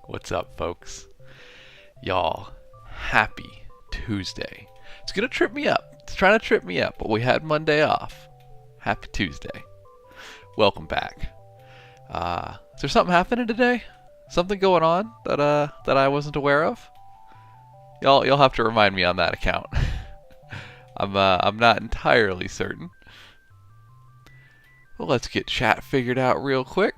What's up, folks? Y'all, happy Tuesday. It's gonna trip me up. It's trying to trip me up, but we had Monday off. Happy Tuesday. Welcome back. Is there something happening today? Something going on that I wasn't aware of? You'll have to remind me on that account. I'm not entirely certain. Well, let's get chat figured out real quick.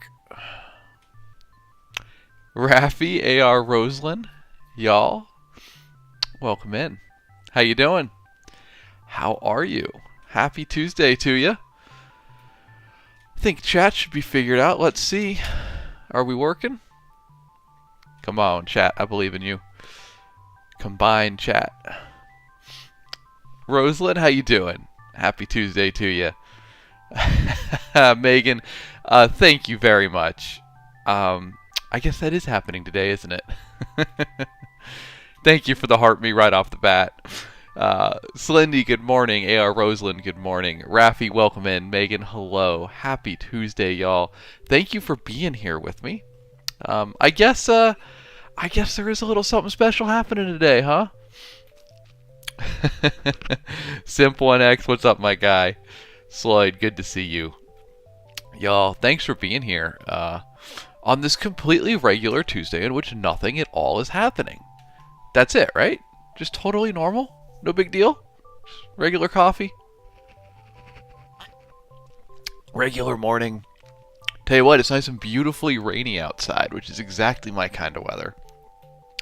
Raffi, A.R. Roslin, y'all, welcome in. How you doing? How are you? Happy Tuesday to you. I think chat should be figured out. Let's see. Are we working? Come on, chat. I believe in you. Combine chat. Roslyn, how you doing? Happy Tuesday to you. Megan, thank you very much. I guess that is happening today, isn't it? Thank you for the heart me right off the bat. Slendy, good morning. A.R. Roslyn, good morning. Raffi, welcome in. Megan, hello. Happy Tuesday, y'all. Thank you for being here with me. I guess there is a little something special happening today, huh? Simp1X, what's up, my guy? Sloyd, good to see you. Y'all, thanks for being here. On this completely regular Tuesday in which nothing at all is happening. That's it, right? Just totally normal? No big deal? Just regular coffee? Regular morning. Tell you what, it's nice and beautifully rainy outside, which is exactly my kind of weather.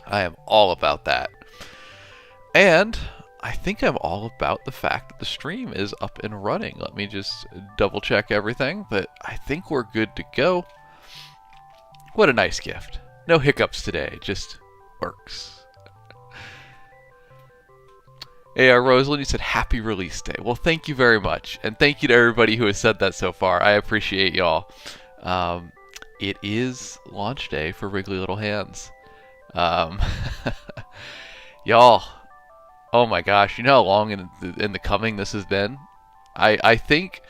I am all about that. And I think I'm all about the fact that the stream is up and running. Let me just double check everything, but I think we're good to go. What a nice gift. No hiccups today, just works. A.R. Roslyn, you said happy release day. Well, thank you very much. And thank you to everybody who has said that so far. I appreciate y'all. It is launch day for Wriggly Little Hands. Y'all, oh my gosh, you know how long in the coming this has been? I think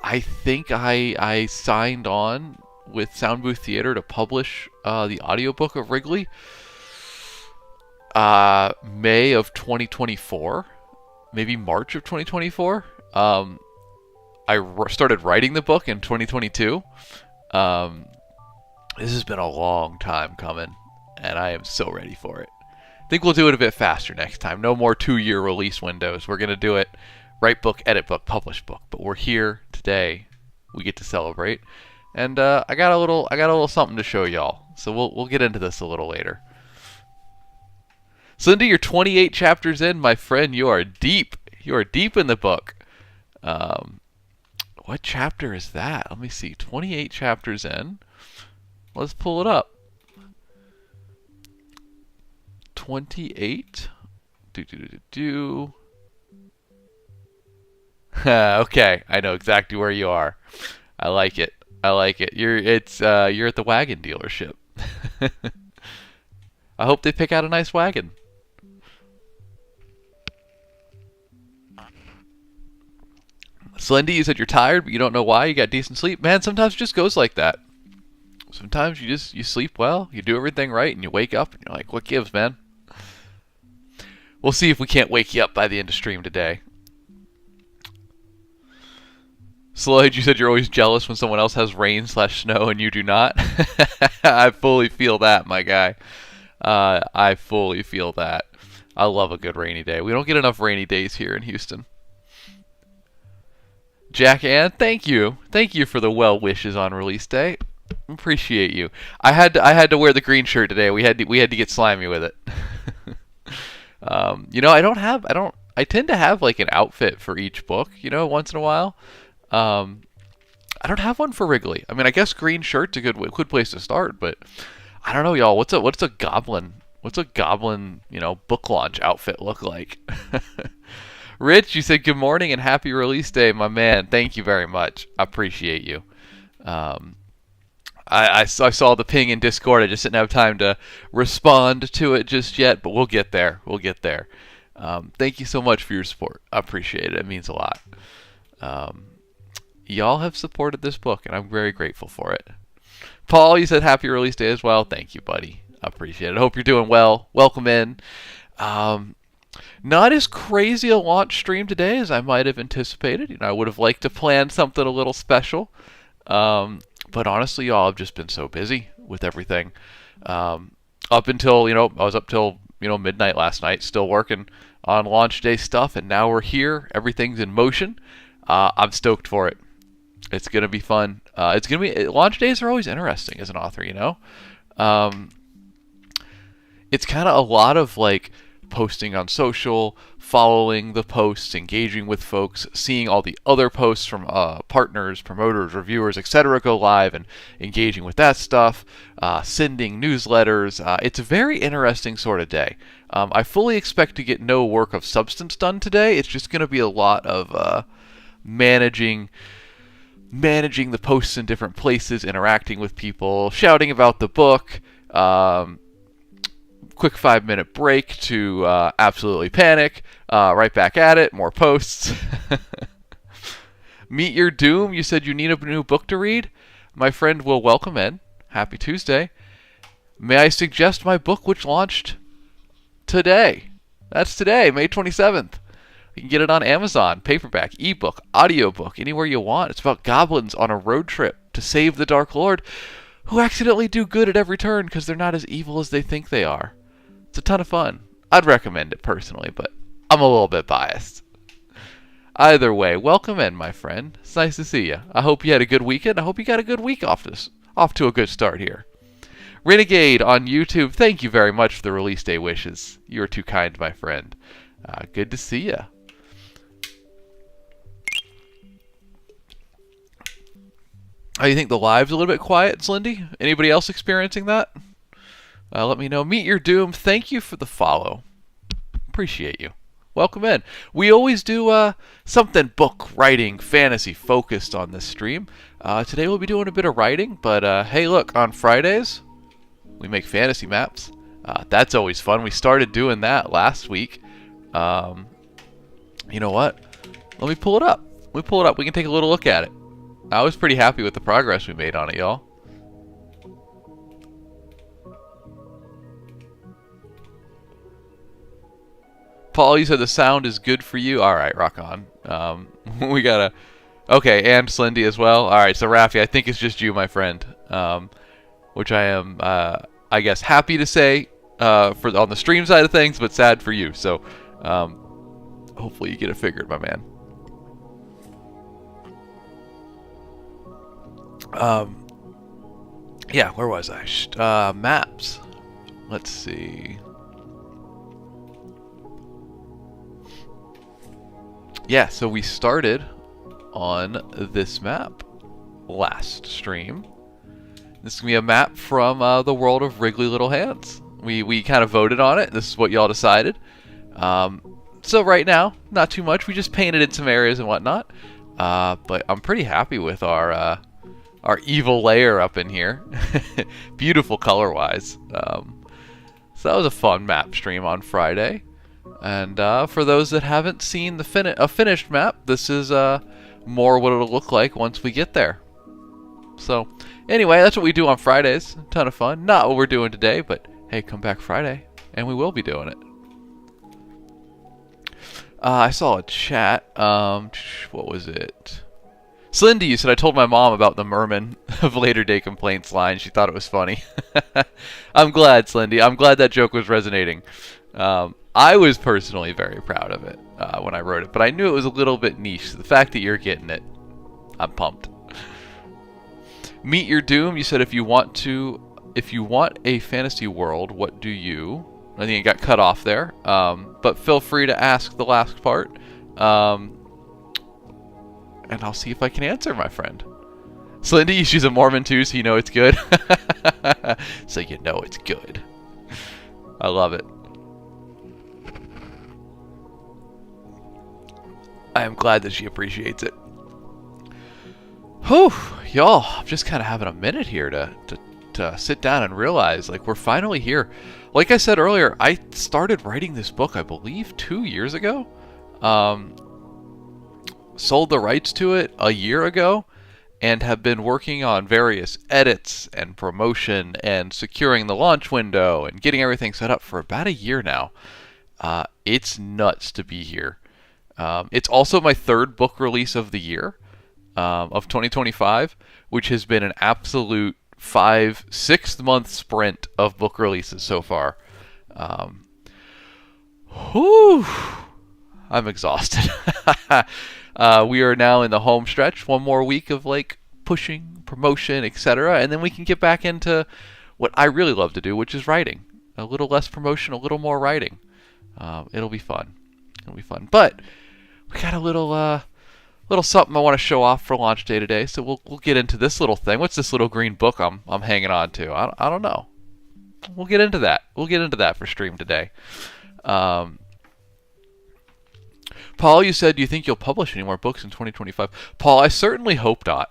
I signed on with Sound Booth Theater to publish the audiobook of Wrigley May of 2024, maybe March of 2024. I started writing the book in 2022. This has been a long time coming, and I am so ready for it. I think we'll do it a bit faster next time. No more 2-year release windows. We're going to do it write book, edit book, publish book. But we're here today. We get to celebrate. And I got a little something to show y'all. So we'll get into this a little later. Cindy, you're 28 chapters in, my friend. You are deep. You are deep in the book. What chapter is that? Let me see. 28 chapters in. Let's pull it up. 28. Okay, I know exactly where you are. I like it. I like it. You're at the wagon dealership. I hope they pick out a nice wagon. Slendy, you said you're tired, but you don't know why. You got decent sleep. Man, sometimes it just goes like that. Sometimes you sleep well, you do everything right, and you wake up and you're like, what gives, man? We'll see if we can't wake you up by the end of stream today. Sloyd, you said you're always jealous when someone else has rain/snow and you do not. I fully feel that, my guy. I fully feel that. I love a good rainy day. We don't get enough rainy days here in Houston. Jack Ann, thank you. Thank you for the well wishes on release day. Appreciate you. I had to wear the green shirt today. We had to get slimy with it. I tend to have like an outfit for each book, once in a while. I don't have one for Wrigley. I mean, I guess green shirt's a good place to start, but I don't know, y'all. What's a goblin What's a goblin, book launch outfit look like? Rich, you said good morning and happy release day, my man. Thank you very much. I appreciate you. I saw the ping in Discord. I just didn't have time to respond to it just yet, but we'll get there. We'll get there. Thank you so much for your support. I appreciate it. It means a lot. Y'all have supported this book, and I'm very grateful for it. Paul, you said happy release day as well. Thank you, buddy. I appreciate it. I hope you're doing well. Welcome in. Not as crazy a launch stream today as I might have anticipated. I would have liked to plan something a little special. But honestly, y'all, I've just been so busy with everything. Up until, I was up till, midnight last night, still working on launch day stuff, and now we're here. Everything's in motion. I'm stoked for it. It's going to be fun. Launch days are always interesting as an author, It's kind of a lot of, posting on social, following the posts, engaging with folks, seeing all the other posts from partners, promoters, reviewers, etc. go live and engaging with that stuff, sending newsletters. It's a very interesting sort of day. I fully expect to get no work of substance done today. It's just going to be a lot of managing the posts in different places, interacting with people, shouting about the book, quick 5-minute break to absolutely panic, right back at it, more posts. Meet Your Doom, you said you need a new book to read? My friend will welcome in. Happy Tuesday. May I suggest my book which launched today? That's today, May 27th. You can get it on Amazon, paperback, ebook, audiobook, anywhere you want. It's about goblins on a road trip to save the Dark Lord, who accidentally do good at every turn because they're not as evil as they think they are. It's a ton of fun. I'd recommend it personally, but I'm a little bit biased. Either way, welcome in, my friend. It's nice to see you. I hope you had a good weekend. I hope you got a good week off to a good start here. Renegade on YouTube, thank you very much for the release day wishes. You are too kind, my friend. Good to see you. Oh, you think the live's a little bit quiet, Slindy? Anybody else experiencing that? Let me know. Meet Your Doom, thank you for the follow. Appreciate you. Welcome in. We always do something book, writing, fantasy focused on this stream. Today we'll be doing a bit of writing, but hey, look, on Fridays, we make fantasy maps. That's always fun. We started doing that last week. You know what? Let me pull it up. We can take a little look at it. I was pretty happy with the progress we made on it, y'all. Paul, you said the sound is good for you. All right, rock on. We gotta. Okay, and Slindy as well. All right, so Rafi, I think it's just you, my friend. Which I am, I guess, happy to say on the stream side of things, but sad for you. So, hopefully you get it figured, my man. Yeah, where was I? Maps. Let's see. Yeah, so we started on this map last stream. This is going to be a map from the world of Wriggly Little Hands. We kind of voted on it. This is what y'all decided. So right now, not too much. We just painted in some areas and whatnot. But I'm pretty happy with our evil layer up in here. Beautiful color-wise. So that was a fun map stream on Friday. And for those that haven't seen a finished map, this is more what it'll look like once we get there. So anyway, that's what we do on Fridays. A ton of fun. Not what we're doing today, but hey, come back Friday, and we will be doing it. I saw a chat. What was it? Slindy, you said, I told my mom about the Merman of Later Day Complaints line. She thought it was funny. I'm glad, Slindy. I'm glad that joke was resonating. I was personally very proud of it when I wrote it, but I knew it was a little bit niche. The fact that you're getting it, I'm pumped. Meet Your Doom, you said if you want a fantasy world, what do you... I think it got cut off there, but feel free to ask the last part, and I'll see if I can answer, my friend. Slindy, she's a Mormon too, so you know it's good. So you know it's good. I love it. I am glad that she appreciates it. Whew, y'all, I'm just kind of having a minute here to sit down and realize, like, we're finally here. Like I said earlier, I started writing this book, I believe, 2 years ago. Sold the rights to it a year ago, and have been working on various edits and promotion and securing the launch window and getting everything set up for about a year now. It's nuts to be here. It's also my third book release of the year, of 2025, which has been an absolute 6-month sprint of book releases so far. Whew, I'm exhausted. We are now in the home stretch. One more week of like pushing, promotion, etc., and then we can get back into what I really love to do, which is writing. A little less promotion, a little more writing. It'll be fun. It'll be fun. But we got a little something I want to show off for launch day today. So we'll get into this little thing. What's this little green book I'm hanging on to? I don't know. We'll get into that. We'll get into that for stream today. Paul, you said, do you think you'll publish any more books in 2025? Paul, I certainly hope not.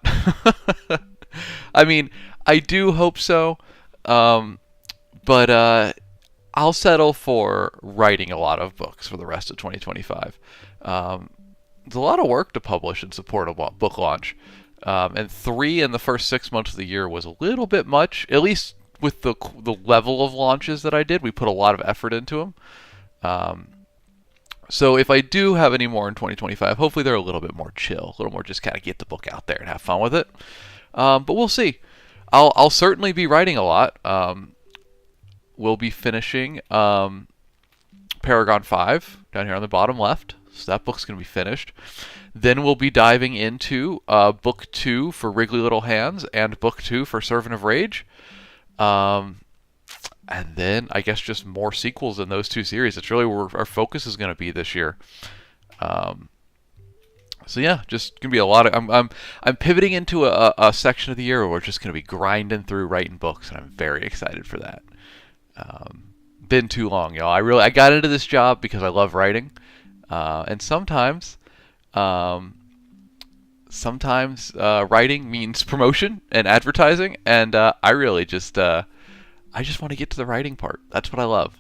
I mean, I do hope so, but I'll settle for writing a lot of books for the rest of 2025. It's a lot of work to publish and support a book launch, and 3 in the first 6 months of the year was a little bit much, at least with the level of launches that I did. We put a lot of effort into them. So if I do have any more in 2025, hopefully they're a little bit more chill, a little more just kind of get the book out there and have fun with it. But we'll see. I'll certainly be writing a lot. We'll be finishing Paragon 5 down here on the bottom left. So that book's going to be finished. Then we'll be diving into book 2 for Wriggly Little Hands and book 2 for Servant of Rage. And then I guess just more sequels in those 2 series. It's really where our focus is going to be this year. So yeah, just gonna be a lot of. I'm pivoting into a section of the year where we're just gonna be grinding through writing books, and I'm very excited for that. Been too long, y'all. I got into this job because I love writing, and sometimes writing means promotion and advertising, and I really just want to get to the writing part. That's what I love.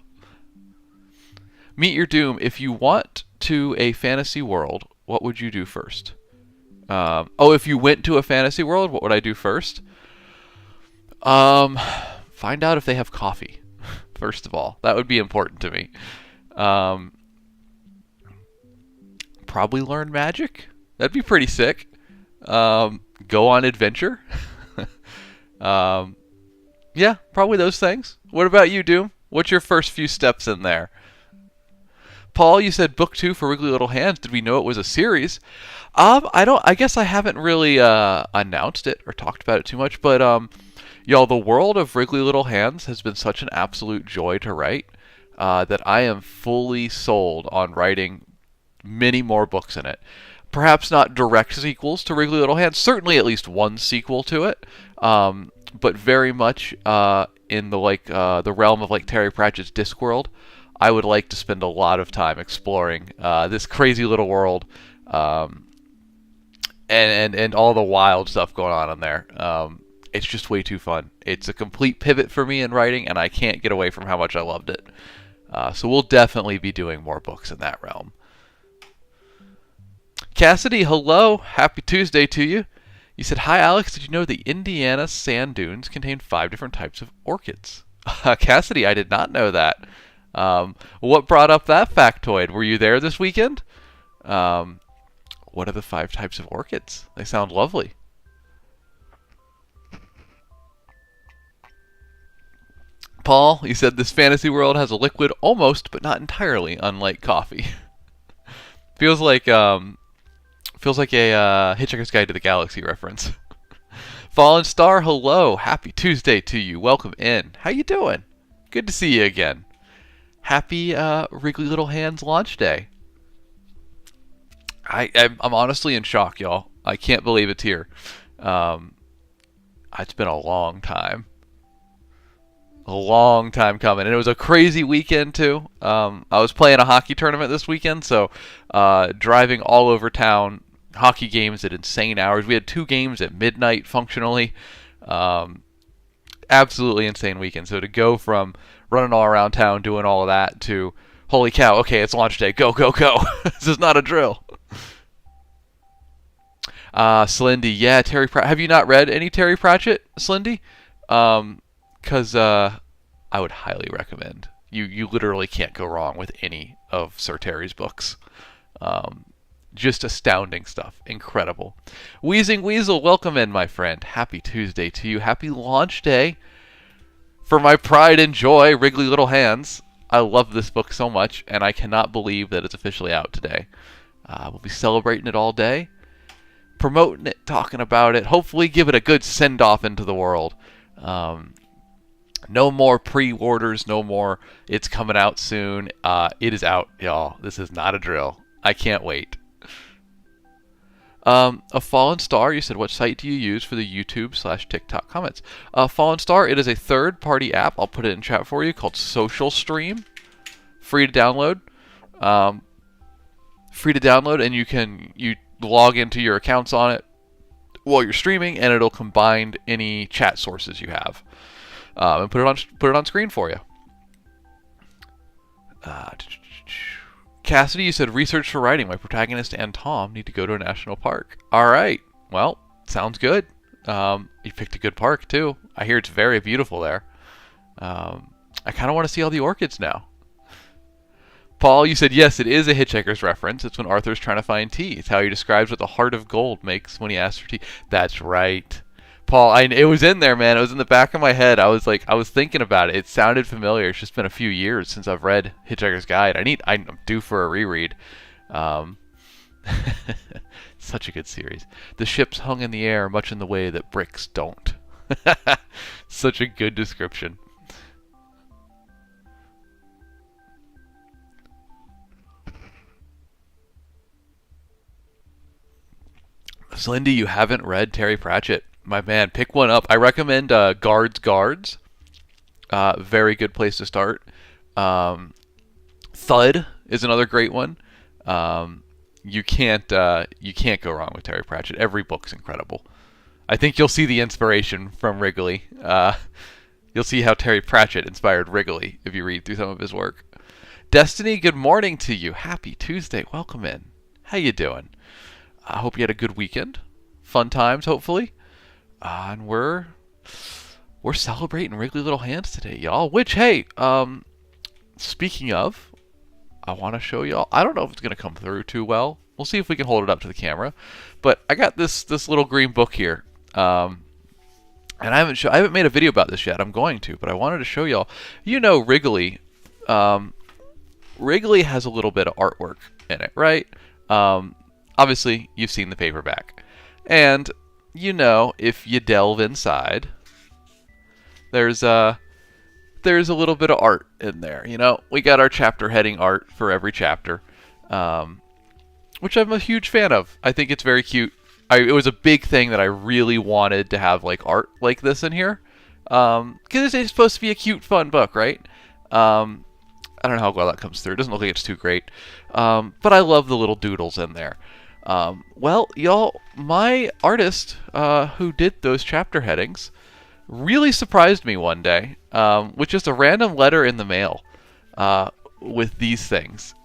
Meet your doom. If you want to a fantasy world, what would you do first? If you went to a fantasy world, what would I do first? Find out if they have coffee. First of all, that would be important to me. Probably learn magic. That'd be pretty sick. Go on adventure. Yeah, probably those things. What about you, Doom? What's your first few steps in there? Paul, you said book 2 for Wriggly Little Hands. Did we know it was a series? I guess I haven't really announced it or talked about it too much, but y'all, the world of Wriggly Little Hands has been such an absolute joy to write that I am fully sold on writing many more books in it. Perhaps not direct sequels to Wriggly Little Hands, certainly at least one sequel to it, but very much in the realm of like Terry Pratchett's Discworld. I would like to spend a lot of time exploring this crazy little world and all the wild stuff going on in there. It's just way too fun. It's a complete pivot for me in writing, and I can't get away from how much I loved it. So we'll definitely be doing more books in that realm. Cassidy, hello. Happy Tuesday to you. You said, hi, Alex. Did you know the Indiana sand dunes contain 5 different types of orchids? Cassidy, I did not know that. What brought up that factoid? Were you there this weekend? What are the 5 types of orchids? They sound lovely. Paul, you said this fantasy world has a liquid almost, but not entirely, unlike coffee. Feels like a Hitchhiker's Guide to the Galaxy reference. Fallen Star, hello. Happy Tuesday to you. Welcome in. How you doing? Good to see you again. Happy Wriggly Little Hands launch day. I'm honestly in shock, y'all. I can't believe it's here. It's been a long time. A long time coming, and it was a crazy weekend too. I was playing a hockey tournament this weekend, so driving all over town, hockey games at insane hours. We had 2 games at midnight functionally. Absolutely insane weekend. So to go from running all around town doing all of that to holy cow, okay, it's launch day, go, go, go. This is not a drill. Slindy, yeah, Terry Pratchett. Have you not read any Terry Pratchett, Slindy? Because I would highly recommend. You literally can't go wrong with any of Sir Terry's books. Just astounding stuff. Incredible. Wheezing Weasel, welcome in, my friend. Happy Tuesday to you. Happy launch day for my pride and joy, Wriggly Little Hands. I love this book so much, and I cannot believe that it's officially out today. We'll be celebrating it all day, promoting it, talking about it, hopefully give it a good send-off into the world. No more pre-orders, no more it's coming out soon. It is out, y'all. This is not a drill. I can't wait. A Fallen Star, you said, what site do you use for the YouTube/TikTok comments? Fallen Star, it is a third-party app. I'll put it in chat for you, called Social Stream. Free to download. And you log into your accounts on it while you're streaming, and it'll combine any chat sources you have, and put it on screen for you. Cassidy, you said research for writing. My protagonist and Tom need to go to a national park. All right. Well, sounds good. You picked a good park too. I hear it's very beautiful there. I kind of want to see all the orchids now. Paul, you said yes, it is a Hitchhiker's reference. It's when Arthur's trying to find tea. It's how he describes what the heart of gold makes when he asks for tea. That's right. Paul, it was in there, man. It was in the back of my head. I was thinking about it. It sounded familiar. It's just been a few years since I've read Hitchhiker's Guide. I'm due for a reread. Such a good series. The ships hung in the air much in the way that bricks don't. Such a good description. Slindy, you haven't read Terry Pratchett. My man, pick one up. I recommend Guards. Very good place to start. Thud is another great one. You can't go wrong with Terry Pratchett. Every book's incredible. I think you'll see the inspiration from Wrigley. You'll see how Terry Pratchett inspired Wrigley if you read through some of his work. Destiny, good morning to you. Happy Tuesday. Welcome in. How you doing? I hope you had a good weekend. Fun times, hopefully. And we're celebrating Wriggly Little Hands today, y'all. Which, hey, speaking of, I want to show y'all. I don't know if it's going to come through too well. We'll see if we can hold it up to the camera. But I got this little green book here. And I haven't made a video about this yet. I'm going to, but I wanted to show y'all. You know Wrigley. Wrigley has a little bit of artwork in it, right? Obviously, you've seen the paperback. And you know, if you delve inside, there's a little bit of art in there. You know, we got our chapter heading art for every chapter, which I'm a huge fan of. I think it's very cute. It was a big thing that I really wanted to have like art like this in here, because it's supposed to be a cute, fun book, right? I don't know how well that comes through. It doesn't look like it's too great, but I love the little doodles in there. Well, y'all, my artist who did those chapter headings really surprised me one day with just a random letter in the mail with these things.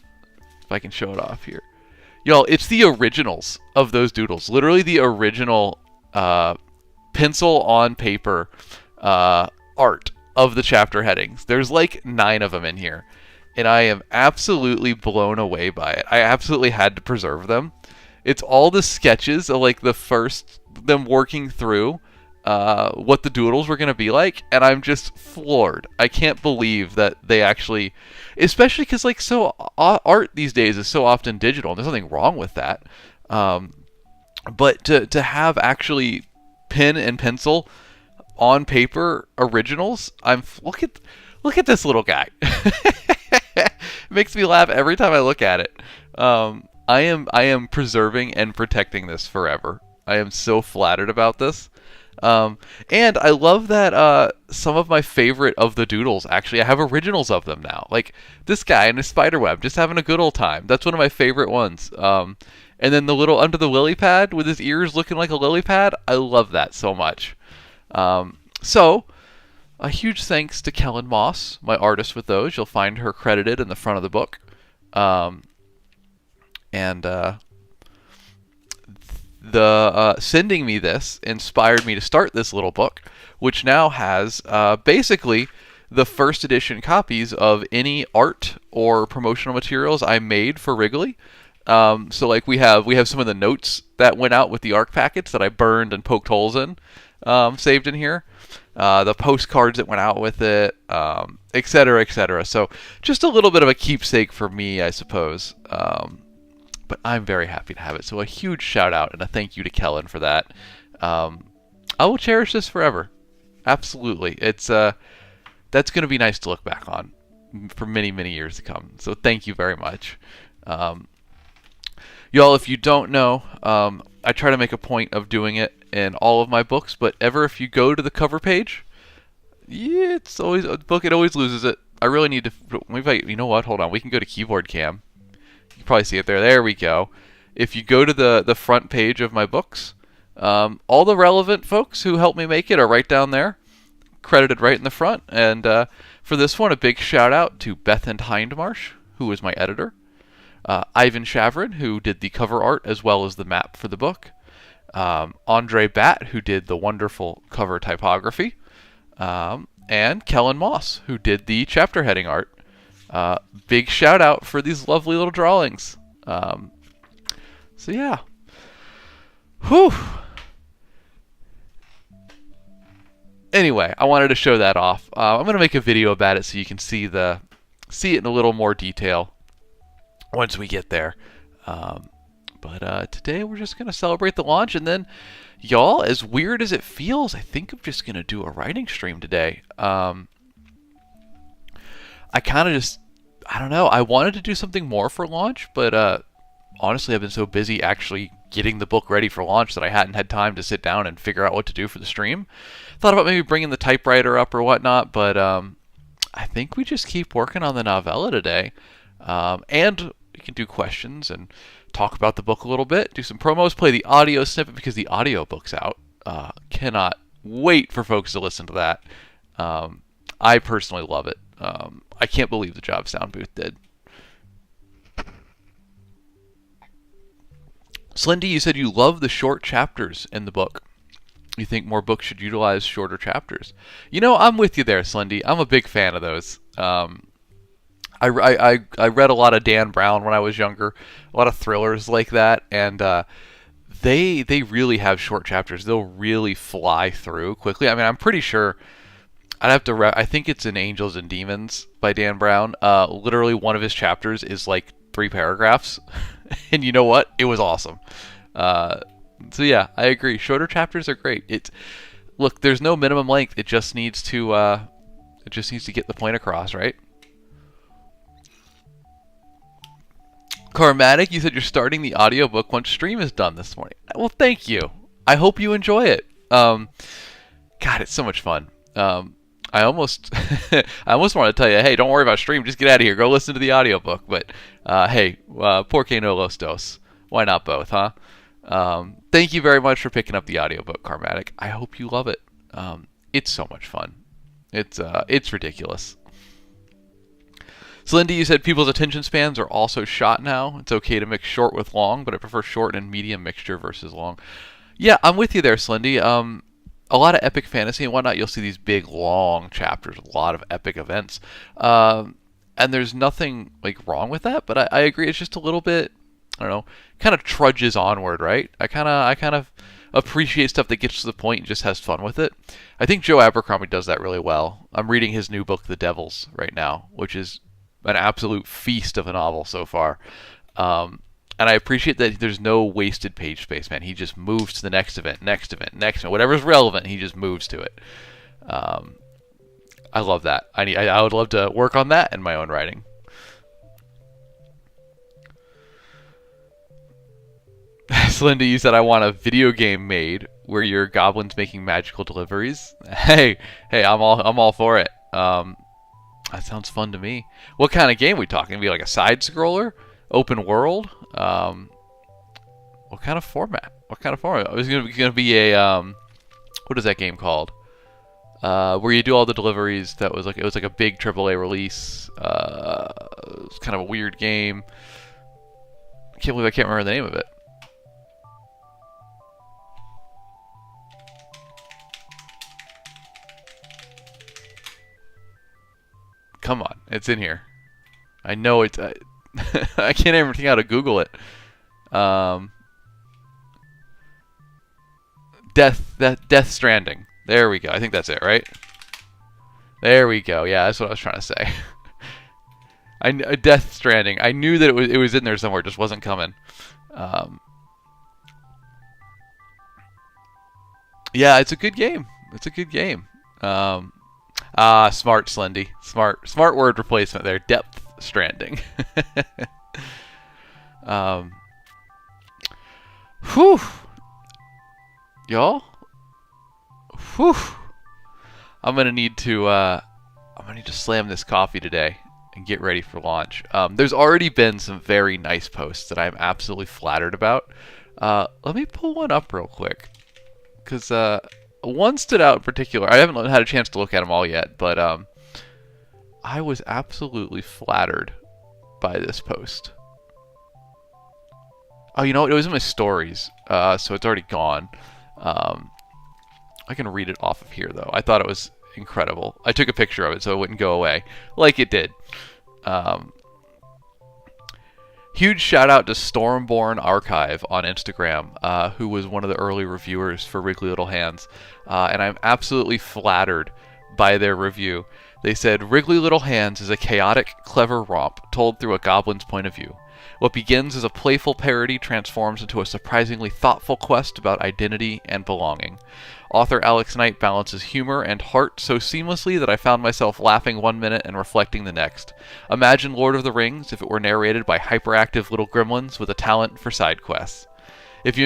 If I can show it off here. Y'all, it's the originals of those doodles. Literally the original pencil on paper art of the chapter headings. There's like 9 of them in here. And I am absolutely blown away by it. I absolutely had to preserve them. It's all the sketches of like them working through what the doodles were going to be like, and I'm just floored. I can't believe that they actually, especially because like art these days is so often digital, and there's nothing wrong with that. But to have actually pen and pencil on paper originals, look at this little guy. It makes me laugh every time I look at it. I am preserving and protecting this forever. I am so flattered about this. And I love that some of my favorite of the doodles, actually, I have originals of them now. Like this guy in his spider web, just having a good old time. That's one of my favorite ones. And then the little under the lily pad with his ears looking like a lily pad, I love that so much. So, a huge thanks to Kellen Moss, my artist with those. You'll find her credited in the front of the book. And the sending me this inspired me to start this little book, which now has basically the first edition copies of any art or promotional materials I made for Wrigley. So like we have some of the notes that went out with the ARC packets that I burned and poked holes in, saved in here. The postcards that went out with it, et cetera, et cetera. So just a little bit of a keepsake for me, I suppose. But I'm very happy to have it. So a huge shout out and a thank you to Kellen for that. I will cherish this forever. Absolutely. It's that's going to be nice to look back on for many, many years to come. So thank you very much. Y'all, if you don't know, I try to make a point of doing it in all of my books, but if you go to the cover page, yeah, it's always a book, it always loses it. I really need to, maybe you know what, hold on, we can go to keyboard cam. You can probably see it there. There we go. If you go to the front page of my books, all the relevant folks who helped me make it are right down there, credited right in the front. And for this one, a big shout out to Beth and Hindmarsh, who was my editor. Ivan Shavrin, who did the cover art as well as the map for the book. Andre Batt, who did the wonderful cover typography. And Kellen Moss, who did the chapter heading art. Big shout out for these lovely little drawings. So yeah. Whew. Anyway, I wanted to show that off. I'm going to make a video about it so you can see it in a little more detail once we get there. But today we're just going to celebrate the launch, and then, y'all, as weird as it feels, I think I'm just going to do a writing stream today. I kind of just, I don't know, I wanted to do something more for launch, but honestly, I've been so busy actually getting the book ready for launch that I hadn't had time to sit down and figure out what to do for the stream. Thought about maybe bringing the typewriter up or whatnot, but I think we just keep working on the novella today. And we can do questions and talk about the book a little bit, do some promos, play the audio snippet because the audio book's out. Cannot wait for folks to listen to that. I personally love it. I can't believe the job Sound Booth did. Slendy, you said you love the short chapters in the book. You think more books should utilize shorter chapters. You know, I'm with you there, Slendy. I'm a big fan of those. I read a lot of Dan Brown when I was younger, a lot of thrillers like that, and they really have short chapters. They'll really fly through quickly. I mean, I'm pretty sure I'd have to. I think it's in Angels and Demons by Dan Brown. Literally, one of his chapters is like 3 paragraphs, and you know what? It was awesome. So yeah, I agree. Shorter chapters are great. Look, there's no minimum length. It just needs to get the point across, right? Carmatic, you said you're starting the audiobook once stream is done this morning. Well, thank you. I hope you enjoy it. God, it's so much fun. I almost want to tell you, hey, don't worry about stream. Just get out of here. Go listen to the audiobook. But hey, por qué no los dos? Why not both, huh? Thank you very much for picking up the audiobook, Carmatic. I hope you love it. It's so much fun. It's ridiculous. So, Lindy, you said people's attention spans are also shot now. It's okay to mix short with long, but I prefer short and medium mixture versus long. Yeah, I'm with you there, Slendy. A lot of epic fantasy and whatnot, you'll see these big, long chapters, a lot of epic events. And there's nothing like wrong with that, but I agree. It's just a little bit, I don't know, kind of trudges onward, right? I kind of appreciate stuff that gets to the point and just has fun with it. I think Joe Abercrombie does that really well. I'm reading his new book, The Devils, right now, which is an absolute feast of a novel so far. And I appreciate that there's no wasted page space, man. He just moves to the next event, whatever's relevant, he just moves to it. I love that. I would love to work on that in my own writing. Slindy, you said I want a video game made where you're goblins making magical deliveries. Hey, hey, I'm all for it. That sounds fun to me. What kind of game are we talking? Be like a side scroller, open world? What kind of format? What kind of format? It was gonna be a what is that game called? Where you do all the deliveries. It was like a big AAA release. It was kind of a weird game. I can't believe I can't remember the name of it. Come on, it's in here. I know it's. I can't even think how to Google it. Um, Death Stranding. There we go. I think that's it, right? There we go. Yeah, that's what I was trying to say. Death Stranding. I knew that it was in there somewhere, just wasn't coming. Um, yeah, it's a good game. It's a good game. Smart Slendy. Smart word replacement there. Depth Stranding. um, whew, y'all. Whew. I'm gonna need to slam this coffee today and get ready for launch. There's already been some very nice posts that I'm absolutely flattered about. Let me pull one up real quick, because one stood out in particular. I haven't had a chance to look at them all yet, but I was absolutely flattered by this post. Oh, you know what? It was in my stories, so it's already gone. I can read it off of here, though. I thought it was incredible. I took a picture of it so it wouldn't go away, like it did. Huge shout out to Stormborn Archive on Instagram, who was one of the early reviewers for Wriggly Little Hands, and I'm absolutely flattered by their review. They said, Wriggly Little Hands is a chaotic, clever romp told through a goblin's point of view. What begins as a playful parody transforms into a surprisingly thoughtful quest about identity and belonging. Author Alex Knight balances humor and heart so seamlessly that I found myself laughing one minute and reflecting the next. Imagine Lord of the Rings if it were narrated by hyperactive little gremlins with a talent for side quests. If you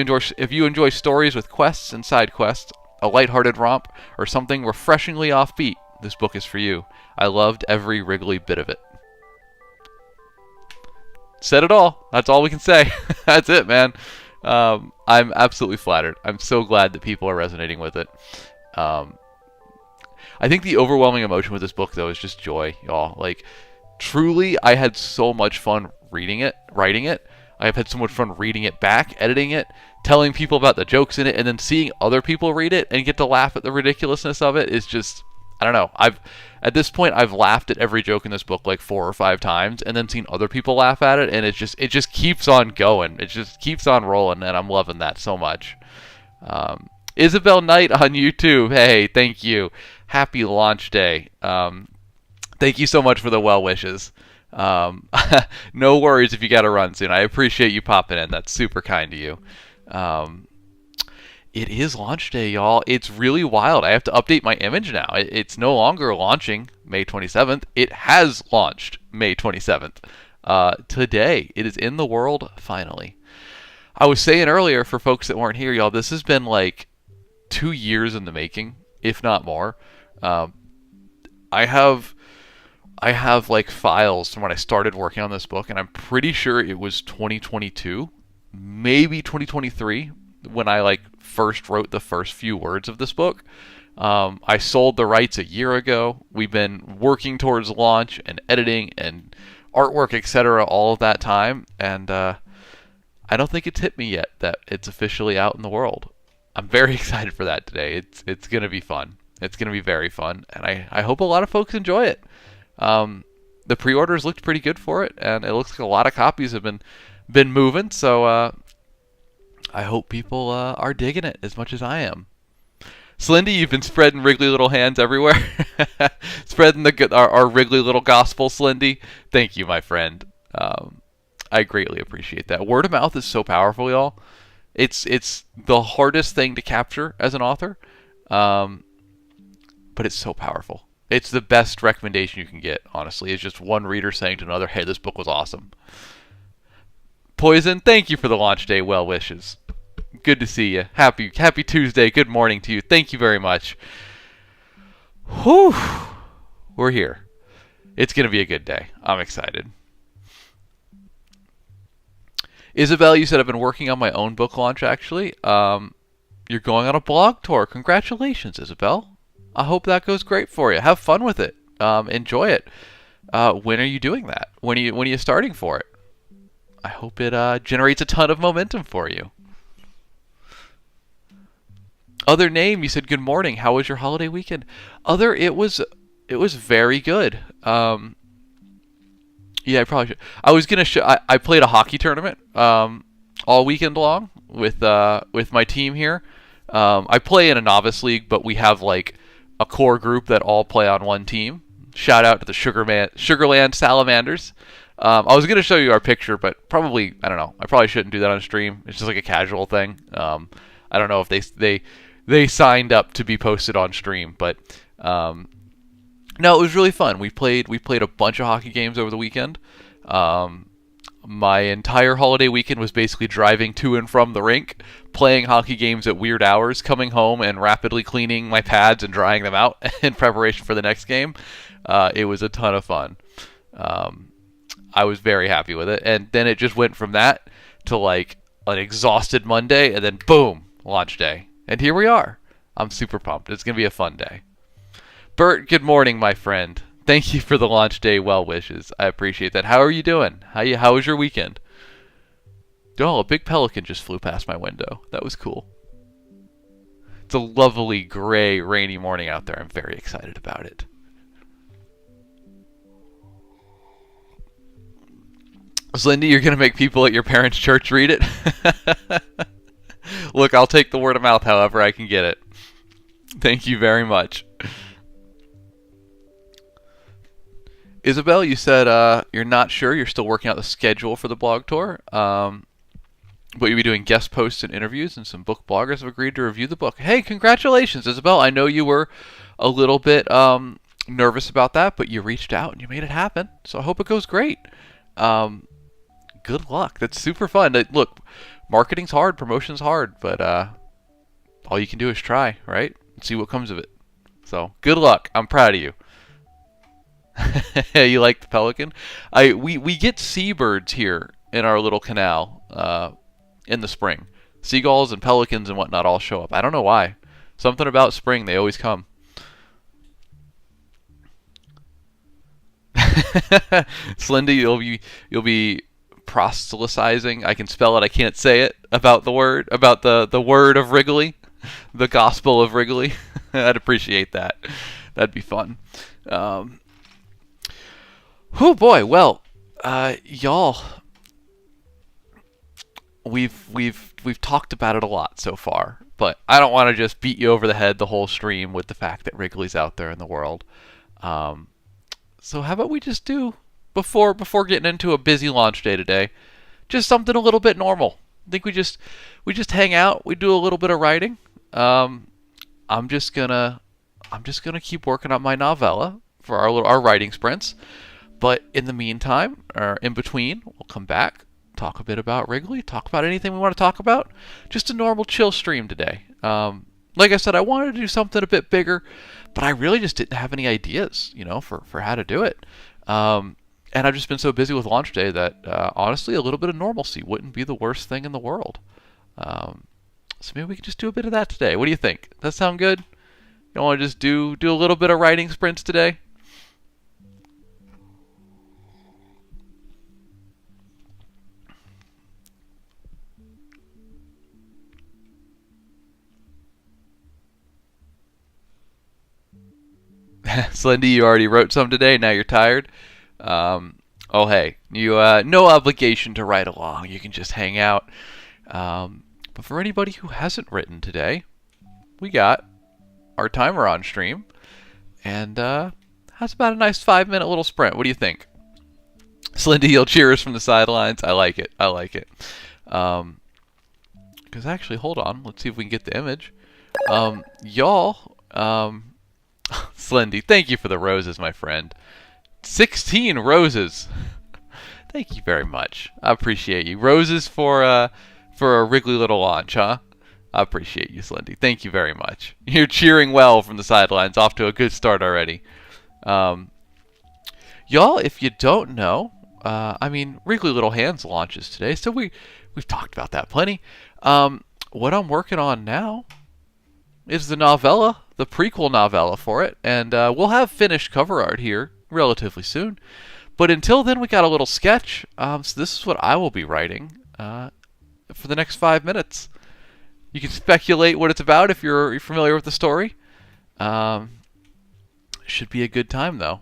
enjoy stories with quests and side quests, a lighthearted romp, or something refreshingly offbeat, this book is for you. I loved every wriggly bit of it. Said it all. That's all we can say. That's it, man. I'm absolutely flattered. I'm so glad that people are resonating with it. I think the overwhelming emotion with this book, though, is just joy, y'all. Like, truly, I had so much fun reading it, writing it. I've had so much fun reading it back, editing it, telling people about the jokes in it, and then seeing other people read it and get to laugh at the ridiculousness of it is just, I don't know. At this point, I've laughed at every joke in this book like 4 or 5 times, and then seen other people laugh at it, and it just keeps on going. It just keeps on rolling, and I'm loving that so much. Isabel Knight on YouTube. Hey, thank you. Happy launch day. Thank you so much for the well wishes. No worries if you got to run soon. I appreciate you popping in. That's super kind of you. It is launch day, y'all. It's really wild. I have to update my image now. It's no longer launching May 27th. It has launched May 27th. Today, it is in the world, finally. I was saying earlier, for folks that weren't here, y'all, this has been like 2 years in the making, if not more. I have like files from when I started working on this book, and I'm pretty sure it was 2022, maybe 2023, when I like first wrote the first few words of this book. I sold the rights a year ago. We've been working towards launch and editing and artwork, etc., all of that time, and I don't think it's hit me yet that it's officially out in the world. I'm very excited for that today. It's gonna be fun. It's gonna be very fun, and I hope a lot of folks enjoy it. The pre-orders looked pretty good for it, and it looks like a lot of copies have been moving, so I hope people are digging it as much as I am. Slendy, you've been spreading Wriggly Little Hands everywhere. Spreading our Wriggly Little Gospel, Slendy. Thank you, my friend. I greatly appreciate that. Word of mouth is so powerful, y'all. It's the hardest thing to capture as an author, but it's so powerful. It's the best recommendation you can get, honestly. It's just one reader saying to another, hey, this book was awesome. Poison, thank you for the launch day well wishes. Good to see you. Happy Tuesday. Good morning to you. Thank you very much. Whew. We're here. It's going to be a good day. I'm excited. Isabel, you said I've been working on my own book launch, actually. You're going on a blog tour. Congratulations, Isabel. I hope that goes great for you. Have fun with it. Enjoy it. When are you doing that? When are you starting for it? I hope it generates a ton of momentum for you. Other name, you said good morning. How was your holiday weekend? It was very good. Yeah, I probably should. I was gonna show. I played a hockey tournament all weekend long with my team here. I play in a novice league, but we have like a core group that all play on one team. Shout out to the Sugarland Salamanders. I was gonna show you our picture, but probably I don't know. I probably shouldn't do that on stream. It's just like a casual thing. I don't know if they signed up to be posted on stream, but no, it was really fun. We played a bunch of hockey games over the weekend. My entire holiday weekend was basically driving to and from the rink, playing hockey games at weird hours, coming home and rapidly cleaning my pads and drying them out in preparation for the next game. It was a ton of fun. I was very happy with it. And then it just went from that to like an exhausted Monday, and then boom, launch day. And here we are. I'm super pumped. It's going to be a fun day. Bert, good morning, my friend. Thank you for the launch day well wishes. I appreciate that. How are you doing? How was your weekend? Oh, a big pelican just flew past my window. That was cool. It's a lovely, gray, rainy morning out there. I'm very excited about it. Lindy, you're going to make people at your parents' church read it? Look, I'll take the word of mouth however I can get it. Thank you very much. Isabel, you said you're not sure. You're still working out the schedule for the blog tour. But you'll be doing guest posts and interviews, and some book bloggers have agreed to review the book. Hey, congratulations, Isabel. I know you were a little bit nervous about that, but you reached out and you made it happen. So I hope it goes great. Good luck. That's super fun. Look, marketing's hard, promotion's hard, but all you can do is try, right? And see what comes of it. So good luck. I'm proud of you. You like the pelican? We get seabirds here in our little canal in the spring. Seagulls and pelicans and whatnot all show up. I don't know why. Something about spring, they always come. Slendy, you'll be proselytizing. I can spell it. I can't say it. About the word of Wrigley, the gospel of Wrigley. I'd appreciate that. That'd be fun. Oh boy. Well, y'all, we've talked about it a lot so far, but I don't want to just beat you over the head the whole stream with the fact that Wrigley's out there in the world. So how about we just do, before getting into a busy launch day today, just something a little bit normal. I think we just hang out. We do a little bit of writing. I'm just gonna keep working on my novella for our writing sprints. But in the meantime, or in between, we'll come back, talk a bit about Wrigley, talk about anything we want to talk about. Just a normal chill stream today. Like I said, I wanted to do something a bit bigger, but I really just didn't have any ideas, for how to do it. And I've just been so busy with launch day that, honestly, a little bit of normalcy wouldn't be the worst thing in the world. So maybe we can just do a bit of that today. What do you think? Does that sound good? You want to just do a little bit of writing sprints today? Slendy, you already wrote some today. Now you're tired. Hey, you no obligation to write along. You can just hang out. But for anybody who hasn't written today, we got our timer on stream, and that's about a nice 5-minute little sprint. What do you think? Slendy, you'll cheer us from the sidelines. I like it. Because actually, hold on. Let's see if we can get the image. Y'all. Slendy, thank you for the roses, my friend. 16 roses. Thank you very much. I appreciate you. Roses for a wriggly little launch, huh? I appreciate you, Slendy. Thank you very much. You're cheering well from the sidelines. Off to a good start already. Y'all, if you don't know, Wriggly Little Hands launches today, so we've talked about that plenty. What I'm working on now is the novella, the prequel novella for it, and we'll have finished cover art here relatively soon. But until then, we got a little sketch. So this is what I will be writing for the next 5 minutes. You can speculate what it's about if you're familiar with the story. Should be a good time, though.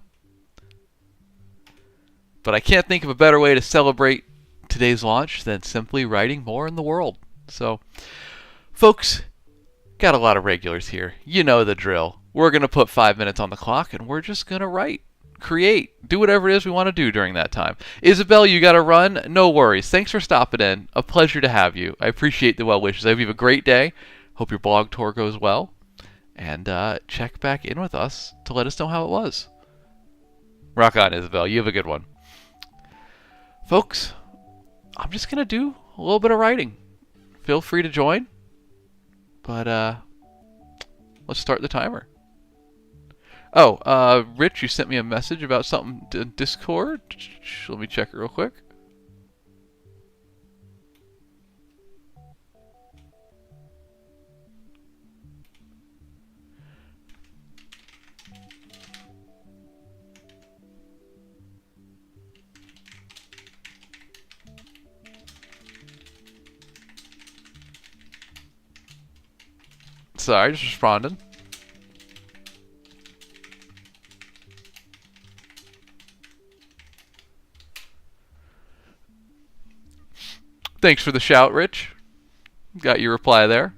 But I can't think of a better way to celebrate today's launch than simply writing more in the world. So, folks, got a lot of regulars here. You know the drill. We're going to put 5 minutes on the clock, and we're just going to write, create, do whatever it is we want to do during that time. Isabel, you got to run. No worries. Thanks for stopping in. A pleasure to have you. I appreciate the well wishes. I hope you have a great day. Hope your blog tour goes well. And check back in with us to let us know how it was. Rock on, Isabel. You have a good one. Folks, I'm just going to do a little bit of writing. Feel free to join. But let's start the timer. Oh, Rich, you sent me a message about something in Discord. Let me check it real quick. Sorry, just responded. Thanks for the shout, Rich. Got your reply there.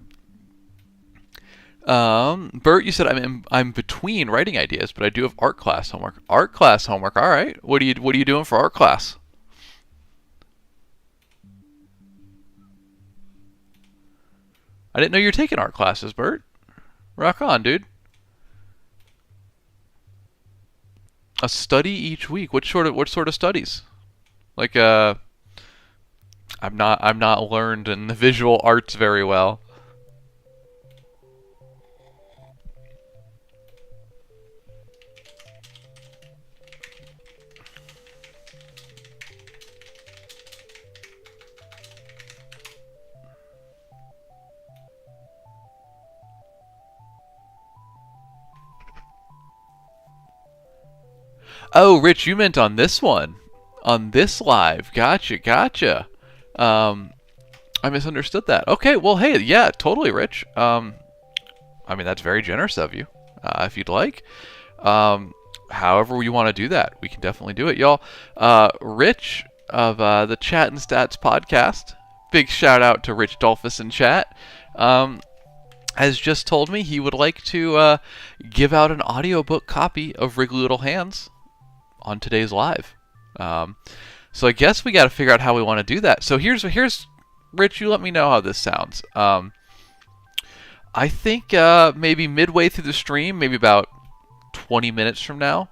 Bert, you said I'm between writing ideas, but I do have art class homework. Art class homework. All right. What are you doing for art class? I didn't know you were taking art classes, Bert. Rock on, dude. A study each week. What sort of studies? Like I'm not learned in the visual arts very well. Oh, Rich, you meant on this one. On this live. Gotcha. I misunderstood that. Okay, well, hey, yeah, totally, Rich. That's very generous of you. If you'd like. However you want to do that, we can definitely do it, y'all. Rich of the Chat and Stats podcast, big shout out to Rich Dolphus in chat, has just told me he would like to give out an audiobook copy of Wriggly Little Hands on today's live. So I guess we got to figure out how we want to do that. So here's Rich, you let me know how this sounds. I think maybe midway through the stream, maybe about 20 minutes from now,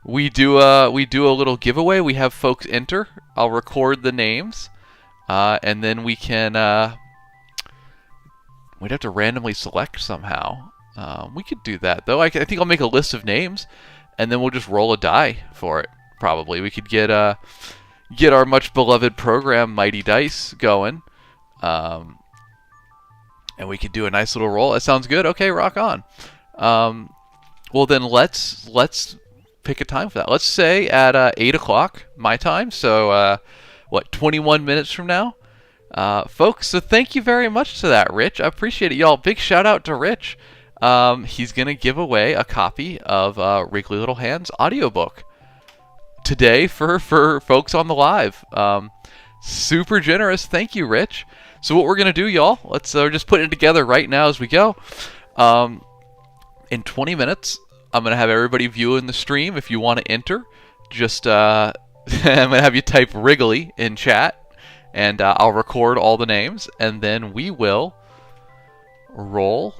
we do a little giveaway. We have folks enter. I'll record the names, and then we can we'd have to randomly select somehow. We could do that though. I think I'll make a list of names, and then we'll just roll a die for it. Probably we could get our much beloved program Mighty Dice going, and we could do a nice little roll. That sounds good. Okay, rock on. Well then let's pick a time for that. Let's say at 8 o'clock my time. So 21 minutes from now, folks. So thank you very much to that, Rich. I appreciate it, y'all. Big shout out to Rich. He's gonna give away a copy of Wriggly Little Hands audiobook today for folks on the live. Super generous. Thank you, Rich. So what we're going to do, y'all, let's just put it together right now as we go. In 20 minutes, I'm going to have everybody viewing the stream. If you want to enter, just I'm going to have you type Wriggly in chat, and I'll record all the names, and then we will roll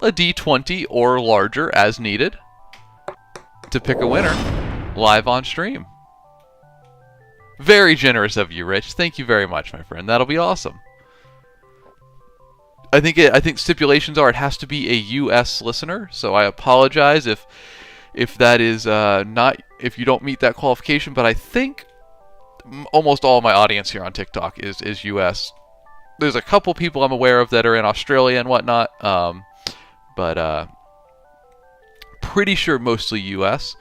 a D20 or larger as needed to pick a winner live on stream. Very generous of you, Rich. Thank you very much, my friend. That'll be awesome. I think stipulations are it has to be a U.S. listener. So I apologize if that is not if you don't meet that qualification. But I think almost all my audience here on TikTok is U.S. There's a couple people I'm aware of that are in Australia and whatnot, but pretty sure mostly U.S.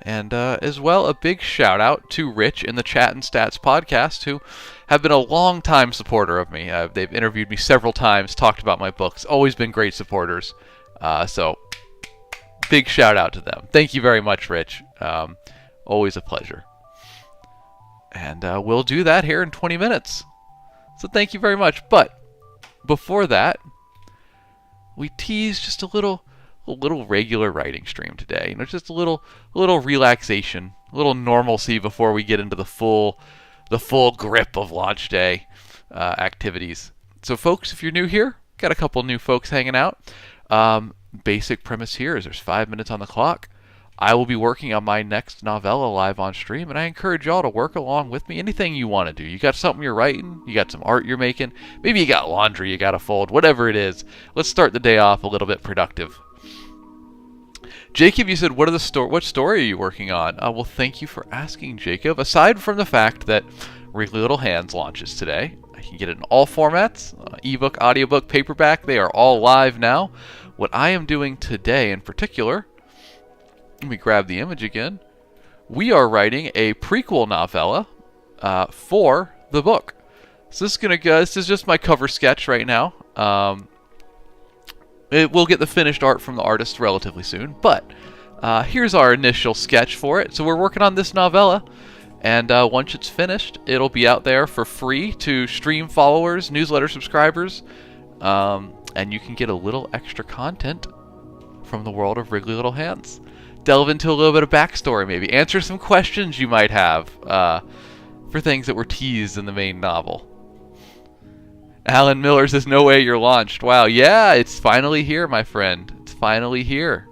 And as well, a big shout out to Rich in the Chat and Stats podcast, who have been a long-time supporter of me. They've interviewed me several times, talked about my books, always been great supporters. So, big shout out to them. Thank you very much, Rich. Always a pleasure. And we'll do that here in 20 minutes. So thank you very much. But before that, we teased just a little regular writing stream today. You know, just a little relaxation, a little normalcy before we get into the full grip of launch day activities. So folks, if you're new here, got a couple new folks hanging out. Basic premise here is there's 5 minutes on the clock. I will be working on my next novella live on stream, and I encourage y'all to work along with me. Anything you want to do. You got something you're writing, you got some art you're making, maybe you got laundry you got to fold, whatever it is. Let's start the day off a little bit productive. Jacob, you said, what story are you working on? Well, thank you for asking, Jacob. Aside from the fact that Wriggly Little Hands launches today, I can get it in all formats, ebook, audiobook, paperback. They are all live now. What I am doing today in particular, let me grab the image again. We are writing a prequel novella for the book. So this is just my cover sketch right now. It will get the finished art from the artist relatively soon, but here's our initial sketch for it. So we're working on this novella, and once it's finished, it'll be out there for free to stream followers, newsletter subscribers, and you can get a little extra content from the world of Wriggly Little Hands. Delve into a little bit of backstory, maybe. Answer some questions you might have for things that were teased in the main novel. Alan Miller says, no way you're launched. Wow, yeah, it's finally here, my friend. It's finally here.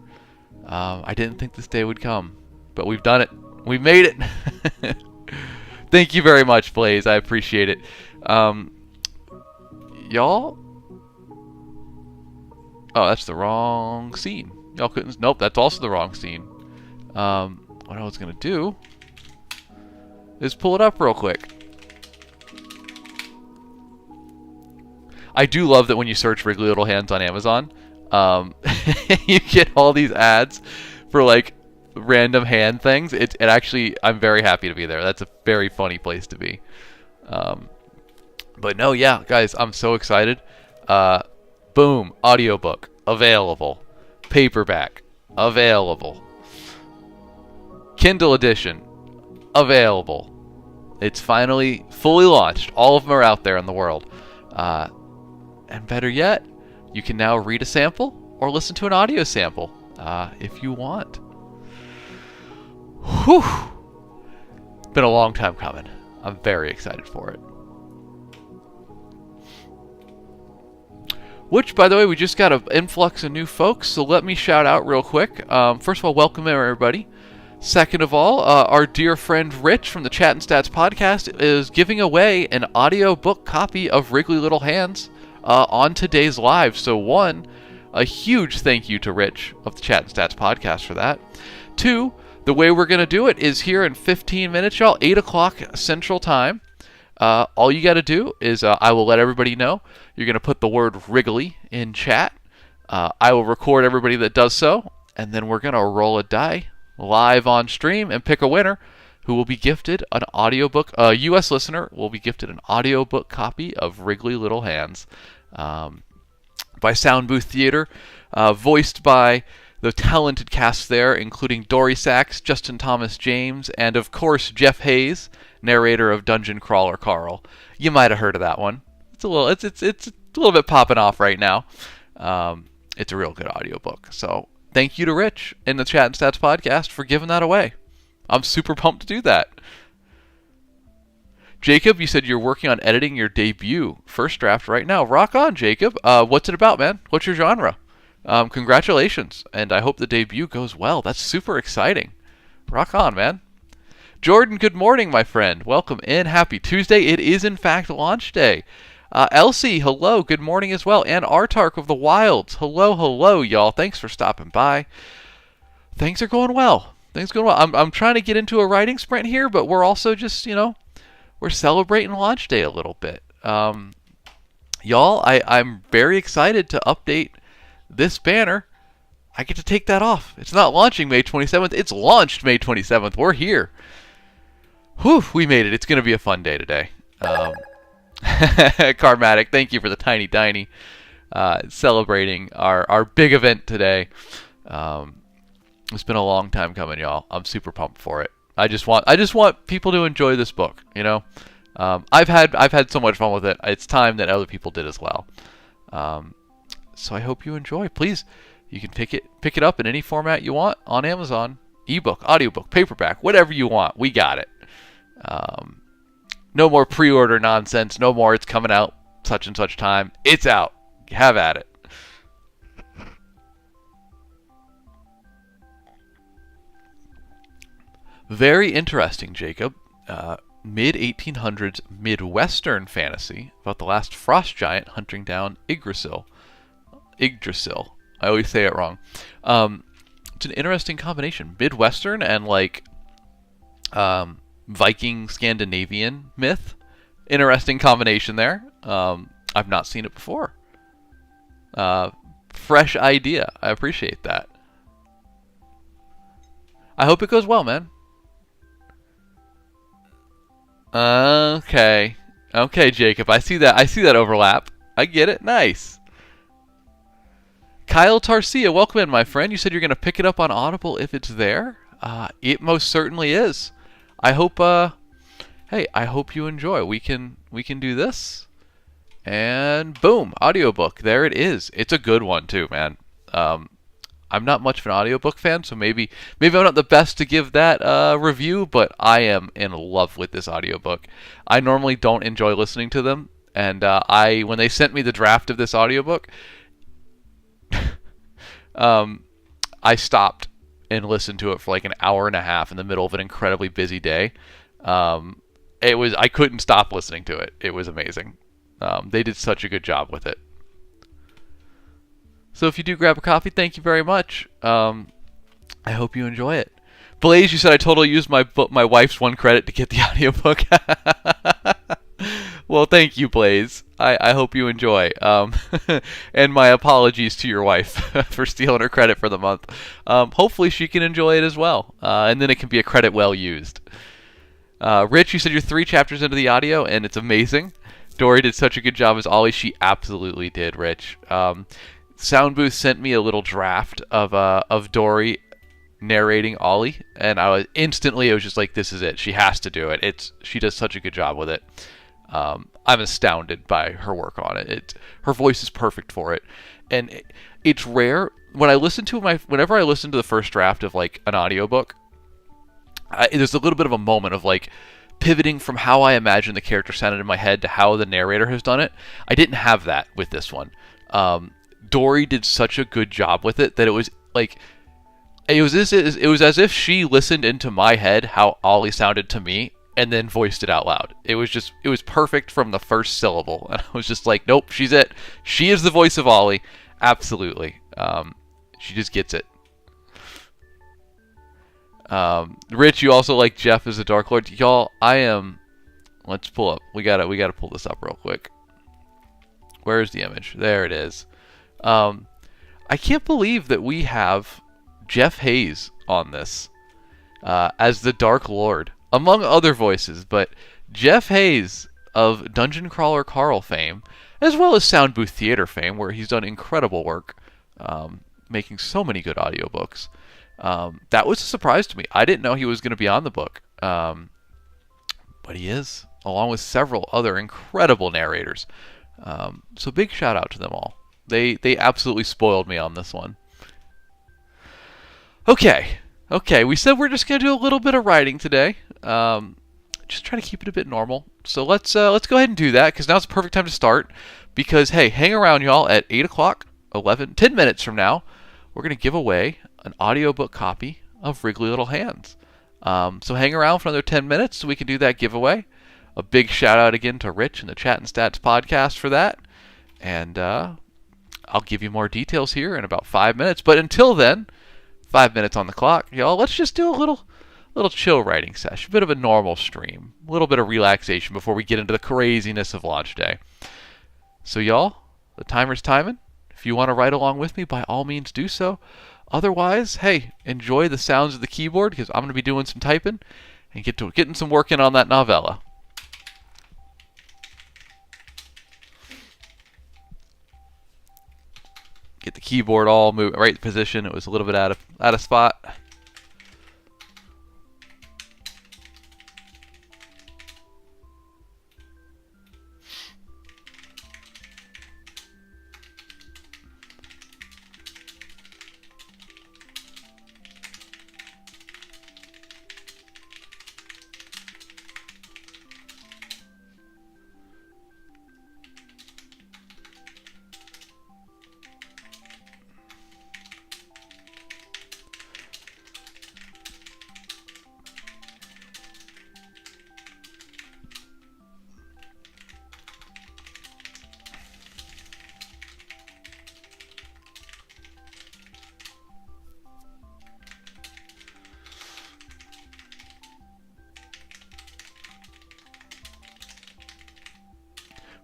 I didn't think this day would come, but we've done it. We've made it. Thank you very much, Blaze. I appreciate it. Y'all? Oh, that's the wrong scene. Y'all couldn't... Nope, that's also the wrong scene. What I was going to do is pull it up real quick. I do love that when you search Wriggly Little Hands on Amazon, you get all these ads for, like, random hand things. It actually... I'm very happy to be there. That's a very funny place to be. But no, yeah, guys, I'm so excited. Boom, audiobook, available. Paperback, available. Kindle edition, available. It's finally fully launched. All of them are out there in the world. And better yet, you can now read a sample or listen to an audio sample if you want. Whew! Been a long time coming. I'm very excited for it. Which, by the way, we just got an influx of new folks, so let me shout out real quick. First of all, welcome everybody. Second of all, our dear friend Rich from the Chat and Stats podcast is giving away an audiobook copy of Wriggly Little Hands on today's live. So a huge thank you to Rich of the Chat and Stats podcast for that. Two, the way we're going to do it is here in 15 minutes, y'all, 8 o'clock Central Time. All you got to do is I will let everybody know. You're going to put the word Wriggly in chat. I will record everybody that does so, and then we're going to roll a die live on stream and pick a winner who will be gifted an audiobook. A U.S. listener will be gifted an audiobook copy of Wriggly Little Hands by Sound Booth Theater, voiced by the talented cast there, including Dory Sachs, Justin Thomas James, and of course Jeff Hayes, narrator of Dungeon Crawler Carl. You might have heard of that one. It's a little bit popping off right now. It's a real good audiobook. So thank you to Rich in the Chat and Stats podcast for giving that away. I'm super pumped to do that. Jacob, you said you're working on editing your debut first draft right now. Rock on, Jacob. What's it about, man? What's your genre? Congratulations, and I hope the debut goes well. That's super exciting. Rock on, man. Jordan, good morning, my friend. Welcome in. Happy Tuesday. It is, in fact, launch day. Elsie, hello. Good morning as well. And Artark of the Wilds. Hello, hello, y'all. Thanks for stopping by. Things are going well. I'm trying to get into a writing sprint here, but we're also just, we're celebrating launch day a little bit. Y'all, I'm very excited to update this banner. I get to take that off. It's not launching May 27th. It's launched May 27th. We're here. Whew, we made it. It's going to be a fun day today. Carmatic, thank you for the tiny diny. Celebrating our big event today. It's been a long time coming, y'all. I'm super pumped for it. I just want people to enjoy this book, I've had so much fun with it. It's time that other people did as well. So I hope you enjoy. Please, you can pick it up in any format you want on Amazon. Ebook, audiobook, paperback, whatever you want. We got it. No more pre-order nonsense. No more it's coming out such and such time. It's out. Have at it. Very interesting, Jacob. Mid-1800s Midwestern fantasy about the last frost giant hunting down Yggdrasil. I always say it wrong. It's an interesting combination. Midwestern and Viking Scandinavian myth. Interesting combination there. I've not seen it before. Fresh idea. I appreciate that. I hope it goes well, man. Okay, Jacob. I see that overlap. I get it. Nice. Kyle Tarsia, welcome in, my friend. You said you're going to pick it up on Audible if it's there. It most certainly is. I hope. I hope you enjoy. We can do this, and boom, audiobook. There it is. It's a good one too, man. I'm not much of an audiobook fan, so maybe I'm not the best to give that review, but I am in love with this audiobook. I normally don't enjoy listening to them, and when they sent me the draft of this audiobook, I stopped and listened to it for like an hour and a half in the middle of an incredibly busy day. I couldn't stop listening to it. It was amazing. They did such a good job with it. So if you do grab a copy, thank you very much. I hope you enjoy it. Blaze, you said I totally used my wife's one credit to get the audiobook. Well, thank you, Blaze. I hope you enjoy. And my apologies to your wife for stealing her credit for the month. Hopefully she can enjoy it as well. And then it can be a credit well used. Rich, you said you're 3 chapters into the audio, and it's amazing. Dory did such a good job as always. She absolutely did, Rich. Soundbooth sent me a little draft of Dory narrating Ollie, and it was just like, this is it. She has to do it. She does such a good job with it. I'm astounded by her work on it. Her voice is perfect for it, and it's rare when I listen to whenever I listen to the first draft of like an audiobook. There's a little bit of a moment of like pivoting from how I imagine the character sounded in my head to how the narrator has done it. I didn't have that with this one. Dory did such a good job with it that it was like it was as if she listened into my head how Ollie sounded to me and then voiced it out loud. It was perfect from the first syllable, and I was just like, nope, she's it. She is the voice of Ollie, absolutely. She just gets it. Rich, you also like Jeff as a Dark Lord, y'all. Let's pull up. We gotta pull this up real quick. Where's the image? There it is. I can't believe that we have Jeff Hayes on this as the Dark Lord, among other voices, but Jeff Hayes of Dungeon Crawler Carl fame, as well as Soundbooth Theater fame, where he's done incredible work making so many good audiobooks. That was a surprise to me. I didn't know he was going to be on the book, but he is, along with several other incredible narrators. So big shout out to them all. They absolutely spoiled me on this one. Okay. We said we're just gonna do a little bit of writing today. Just try to keep it a bit normal. So let's go ahead and do that, because now's the perfect time to start. Because hey, hang around, y'all. At 8 o'clock, 10 minutes from now, we're gonna give away an audiobook copy of Wriggly Little Hands. So hang around for another 10 minutes so we can do that giveaway. A big shout out again to Rich and the Chat and Stats podcast for that. And I'll give you more details here in about 5 minutes. But until then, 5 minutes on the clock, y'all. Let's just do a little chill writing session, a bit of a normal stream, a little bit of relaxation before we get into the craziness of launch day. So y'all, the timer's timing. If you want to write along with me, by all means do so. Otherwise, hey, enjoy the sounds of the keyboard because I'm going to be doing some typing and getting some work in on that novella. Get the keyboard all moved right position. It was a little bit out of spot.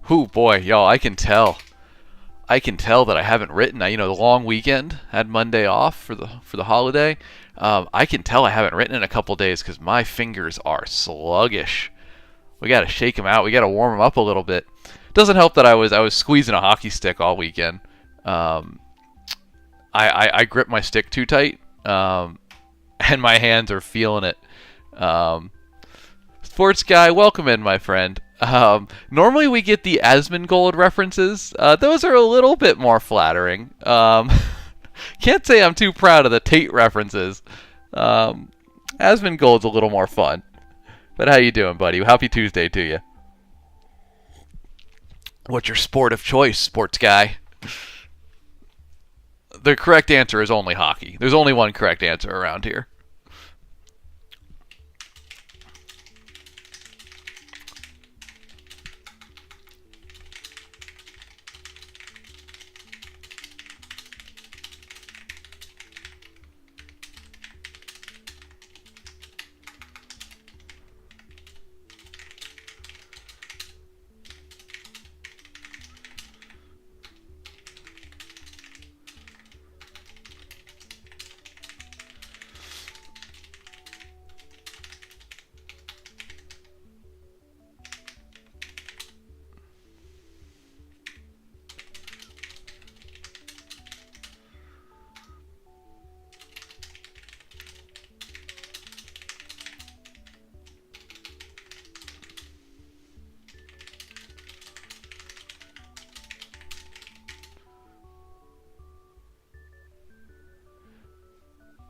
Whew, boy, y'all, I can tell that I haven't written. The long weekend, had Monday off for the holiday. I can tell I haven't written in a couple days because my fingers are sluggish. We got to shake them out. We got to warm them up a little bit. Doesn't help that I was squeezing a hockey stick all weekend. I grip my stick too tight, and my hands are feeling it. Sports guy, welcome in, my friend. Normally we get the Asmongold references. Those are a little bit more flattering. Can't say I'm too proud of the Tate references. Asmongold's a little more fun. But how you doing, buddy? Happy Tuesday to you. What's your sport of choice, sports guy? The correct answer is only hockey. There's only one correct answer around here.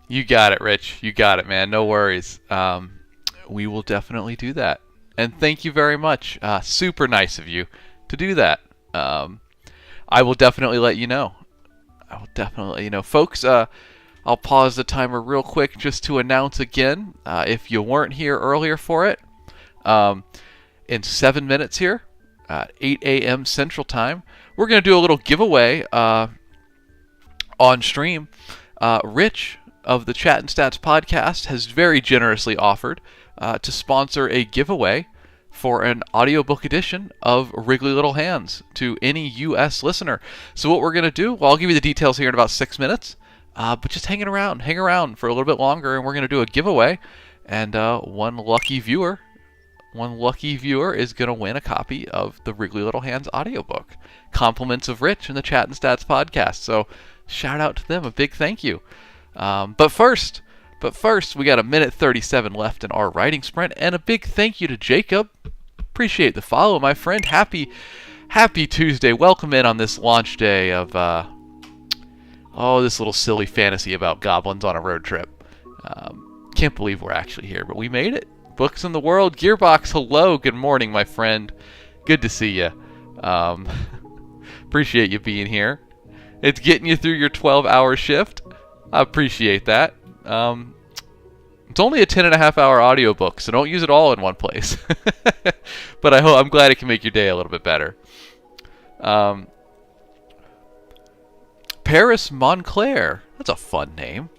You got it, Rich. You got it, man. No worries. We will definitely do that. And thank you very much. Super nice of you to do that. I will definitely let you know. Folks, I'll pause the timer real quick just to announce again, if you weren't here earlier for it, in 7 minutes here, 8 a.m. Central Time, we're going to do a little giveaway on stream. Rich of the Chat and Stats podcast has very generously offered to sponsor a giveaway for an audiobook edition of Wriggly Little Hands to any U.S. listener. So what we're going to do, well, I'll give you the details here in about 6 minutes, but just hang around for a little bit longer, and we're going to do a giveaway, and one lucky viewer is going to win a copy of the Wriggly Little Hands audiobook. Compliments of Rich and the Chat and Stats podcast. So shout out to them, a big thank you. But first, we got a minute 37 left in our writing sprint, and a big thank you to Jacob. Appreciate the follow, my friend. Happy Tuesday. Welcome in on this launch day of this little silly fantasy about goblins on a road trip. Can't believe we're actually here, but we made it. Books in the world. Gearbox, hello. Good morning, my friend. Good to see you. Appreciate you being here. It's getting you through your 12-hour shift. I appreciate that. It's only a 10.5-hour audiobook, so don't use it all in one place. But I'm glad it can make your day a little bit better. Paris Montclair. That's a fun name.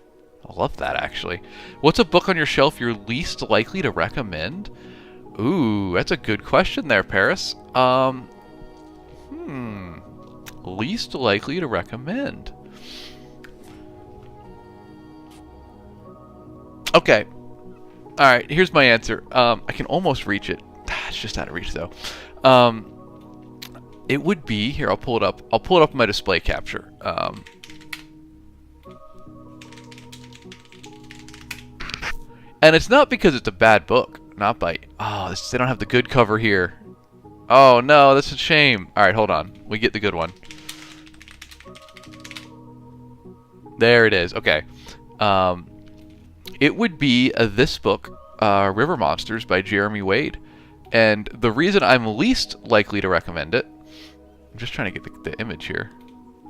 I love that, actually. What's a book on your shelf you're least likely to recommend? Ooh, that's a good question there, Paris. Least likely to recommend. Okay. Alright, here's my answer. I can almost reach it. It's just out of reach, though. It would be... Here, I'll pull it up. I'll pull it up in my display capture. And it's not because it's a bad book. Not by... Oh, they don't have the good cover here. Oh, no, that's a shame. Alright, hold on. We get the good one. There it is. Okay. It would be this book, River Monsters by Jeremy Wade. And the reason I'm least likely to recommend it... I'm just trying to get the image here.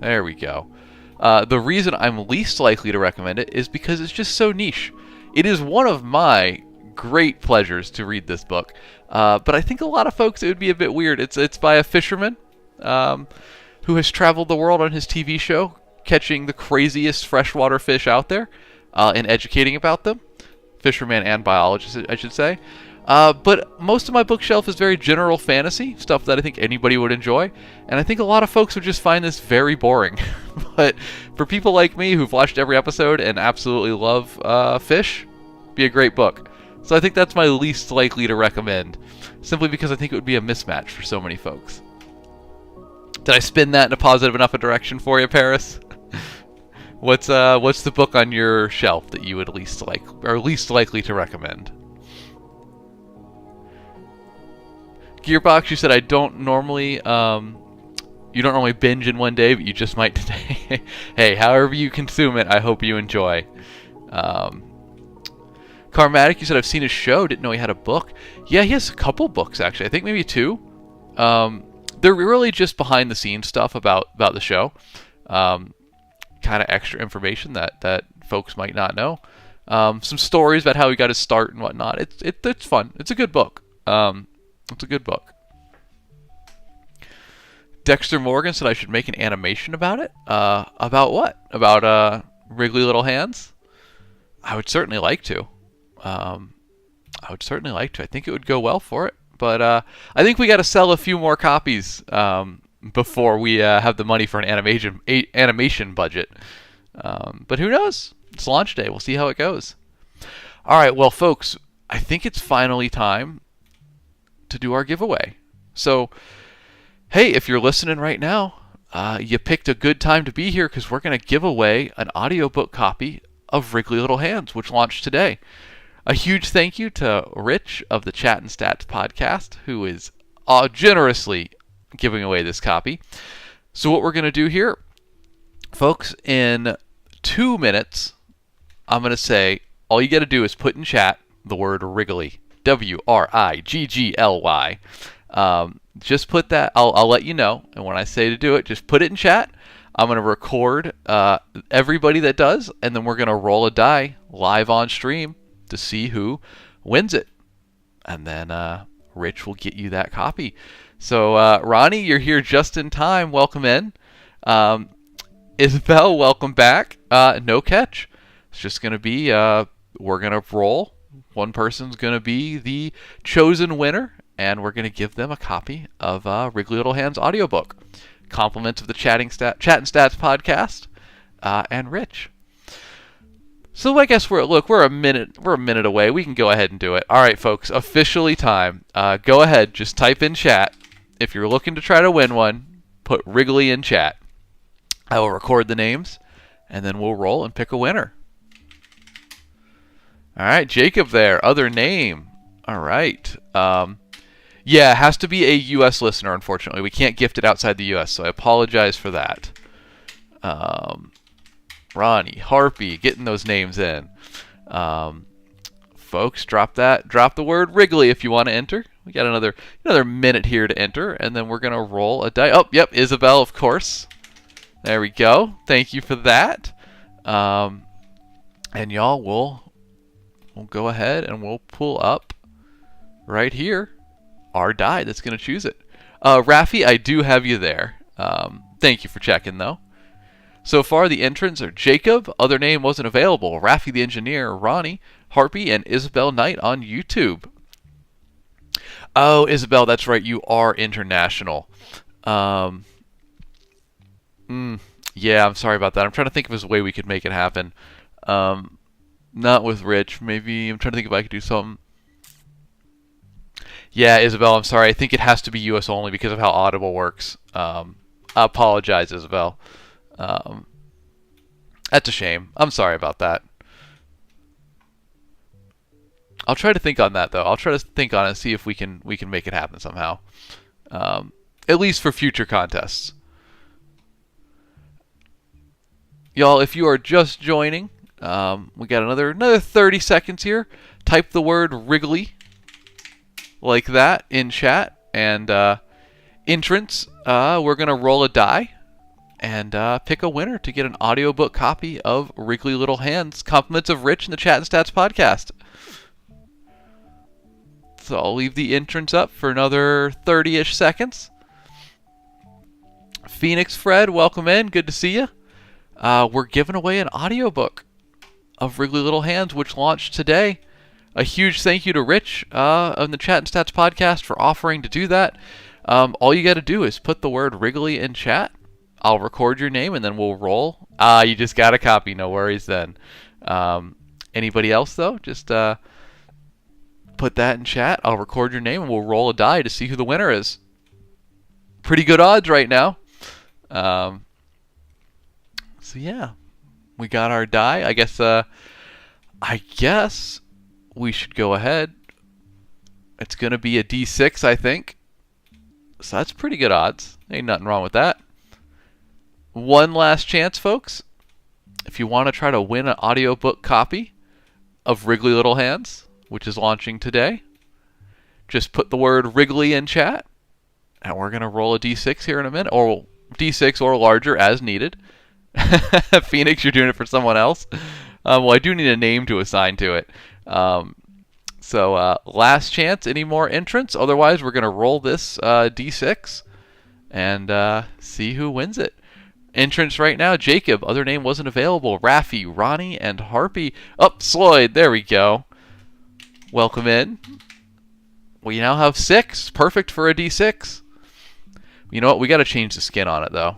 There we go. The reason I'm least likely to recommend it is because it's just so niche. It is one of my great pleasures to read this book. But I think a lot of folks, it would be a bit weird. It's by a fisherman who has traveled the world on his TV show, catching the craziest freshwater fish out there and educating about them. Fisherman and biologist, I should say. But most of my bookshelf is very general fantasy, stuff that I think anybody would enjoy. And I think a lot of folks would just find this very boring. But for people like me who've watched every episode and absolutely love fish, be a great book. So I think that's my least likely to recommend, simply because I think it would be a mismatch for so many folks. Did I spin that in a positive enough a direction for you, Paris? What's the book on your shelf that you would least likely to recommend? Gearbox, you said I don't normally you don't normally binge in one day, but you just might today. Hey, however you consume it, I hope you enjoy. Carmatic, you said I've seen his show, didn't know he had a book. Yeah, he has a couple books actually. I think maybe 2. They're really just behind the scenes stuff about the show. Kind of extra information that folks might not know. Some stories about how he got his start and whatnot. It's fun. It's a good book. It's a good book. Dexter Morgan said I should make an animation about it. About what? About Wriggly Little Hands? I would certainly like to. I think it would go well for it. But I think we got to sell a few more copies before we have the money for an animation budget. But who knows? It's launch day. We'll see how it goes. All right, well, folks, I think it's finally time to do our giveaway. So, hey, if you're listening right now, you picked a good time to be here because we're going to give away an audiobook copy of Wriggly Little Hands, which launched today. A huge thank you to Rich of the Chat and Stats podcast, who is generously giving away this copy. So what we're going to do here, folks, in 2 minutes, I'm going to say, all you got to do is put in chat the word Wriggly. WRIGGLY. Just put that. I'll let you know. And when I say to do it, just put it in chat. I'm going to record everybody that does, and then we're going to roll a die live on stream to see who wins it. And then Rich will get you that copy. So, Ronnie, you're here just in time. Welcome in. Isabel, welcome back. No catch. It's just going to be, we're going to roll. One person's going to be the chosen winner, and we're going to give them a copy of Wriggly Little Hands audiobook. Compliments of the Chat and Stats podcast, and Rich. So I guess we're a minute away. We can go ahead and do it. All right, folks, officially time. Go ahead, just type in chat. If you're looking to try to win one, put Wriggly in chat. I will record the names, and then we'll roll and pick a winner. All right, Jacob there, other name. All right. Yeah, it has to be a U.S. listener, unfortunately. We can't gift it outside the U.S., so I apologize for that. Ronnie, Harpy, getting those names in. Folks, drop the word Wriggly if you want to enter. We got another minute here to enter, and then we're going to roll a die. Oh, yep, Isabel, of course. There we go. Thank you for that. And y'all, we'll go ahead and we'll pull up right here our die that's going to choose it. Raffi, I do have you there. Thank you for checking, though. So far, the entrants are Jacob, other name wasn't available, Raffi the Engineer, Ronnie, Harpy, and Isabel Knight on YouTube. Oh, Isabel, that's right, you are international. Yeah, I'm sorry about that. I'm trying to think of a way we could make it happen. Not with Rich. Maybe I'm trying to think if I could do something. Yeah, Isabel, I'm sorry. I think it has to be US only because of how Audible works. I apologize, Isabel. That's a shame. I'm sorry about that. I'll try to think on that, though. I'll try to think on it and see if we can make it happen somehow. At least for future contests. Y'all, if you are just joining, we got another 30 seconds here. Type the word Wrigley like that in chat, and entrance, we're going to roll a die and pick a winner to get an audiobook copy of Wriggly Little Hands, compliments of Rich in the Chat and Stats podcast. So I'll leave the entrance up for another 30-ish seconds. Phoenix Fred, welcome in. Good to see you. We're giving away an audiobook of Wriggly Little Hands, which launched today. A huge thank you to Rich on the Chat and Stats podcast for offering to do that. All you got to do is put the word Wrigley in chat. I'll record your name and then we'll roll. You just got a copy. No worries then. Anybody else, though? Just put that in chat. I'll record your name and we'll roll a die to see who the winner is. Pretty good odds right now. So yeah, we got our die. I guess we should go ahead. It's going to be a D6, I think. So that's pretty good odds. Ain't nothing wrong with that. One last chance, folks. If you want to try to win an audiobook copy of Wriggly Little Hands, which is launching today, just put the word Wrigley in chat, and we're going to roll a D6 here in a minute, or D6 or larger as needed. Phoenix, you're doing it for someone else. Well, I do need a name to assign to it. So last chance, any more entrants? Otherwise, we're going to roll this D6 and see who wins it. Entrance right now, Jacob. Other name wasn't available. Raffi, Ronnie, and Harpy. Oh, Sloyd. There we go. Welcome in. We now have 6. Perfect for a D6. You know what? We got to change the skin on it, though.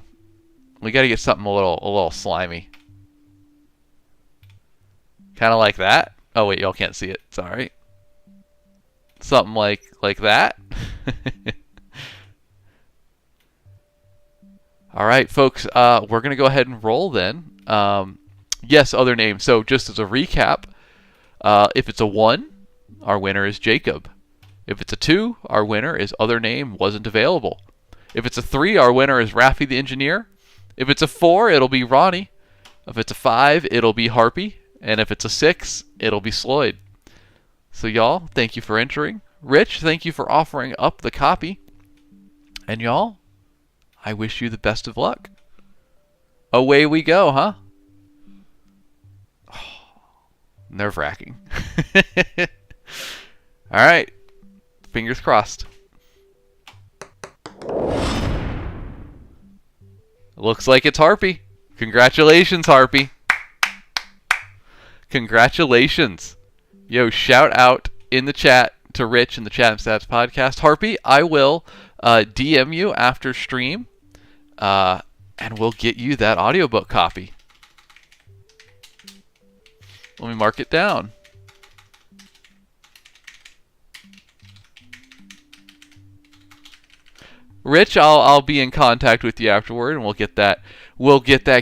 We got to get something a little slimy. Kind of like that. Oh, wait. Y'all can't see it. Sorry. Something like that. All right, folks, we're going to go ahead and roll then. Yes, other name. So just as a recap, if it's a 1, our winner is Jacob. If it's a 2, our winner is other name wasn't available. If it's a 3, our winner is Raffi the Engineer. If it's a 4, it'll be Ronnie. If it's a 5, it'll be Harpy. And if it's a 6, it'll be Sloyd. So y'all, thank you for entering. Rich, thank you for offering up the copy. And y'all, I wish you the best of luck. Away we go, huh? Oh, nerve-wracking. All right. Fingers crossed. Looks like it's Harpy. Congratulations, Harpy. Congratulations. Yo, shout out in the chat to Rich in the Chat and Stats podcast. Harpy, I will DM you after stream, and we'll get you that audiobook copy. Let me mark it down. Rich, I'll be in contact with you afterward, and we'll get that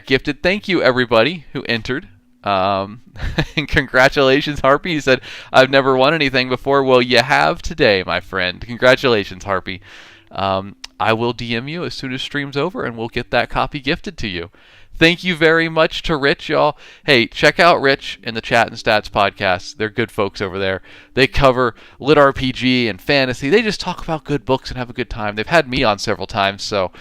gifted. Thank you, everybody who entered. And congratulations, Harpy. You said, I've never won anything before. Well, you have today, my friend. Congratulations, Harpy. I will DM you as soon as stream's over, and we'll get that copy gifted to you. Thank you very much to Rich, y'all. Hey, check out Rich in the Chat and Stats podcast. They're good folks over there. They cover lit RPG and fantasy. They just talk about good books and have a good time. They've had me on several times, so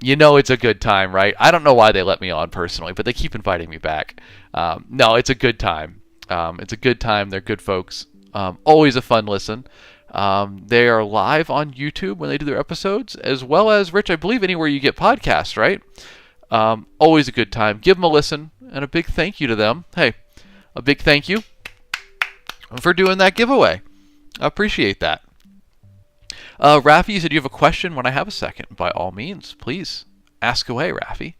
you know it's a good time, right? I don't know why they let me on personally, but they keep inviting me back. No, it's a good time. It's a good time. They're good folks. Always a fun listen. They are live on YouTube when they do their episodes, as well as, Rich, I believe anywhere you get podcasts, right? Always a good time. Give them a listen, and a big thank you to them. Hey, a big thank you for doing that giveaway. I appreciate that. Rafi, you said you have a question. When I have a second, by all means, please ask away, Rafi.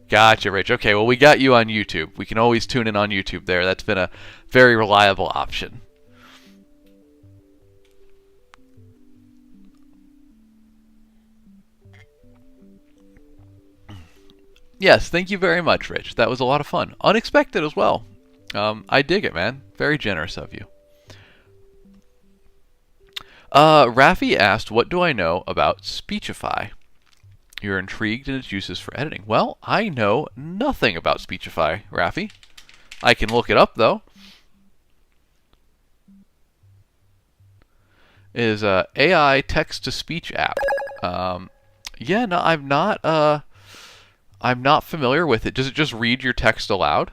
Gotcha, Rich. Okay, well, we got you on YouTube. We can always tune in on YouTube there. That's been a very reliable option. Yes, thank you very much, Rich. That was a lot of fun. Unexpected as well. I dig it, man. Very generous of you. Rafi asked, what do I know about Speechify? You're intrigued in its uses for editing. Well, I know nothing about Speechify, Rafi. I can look it up, though. It is a AI text-to-speech app. Yeah, no, I'm not familiar with it. Does it just read your text aloud?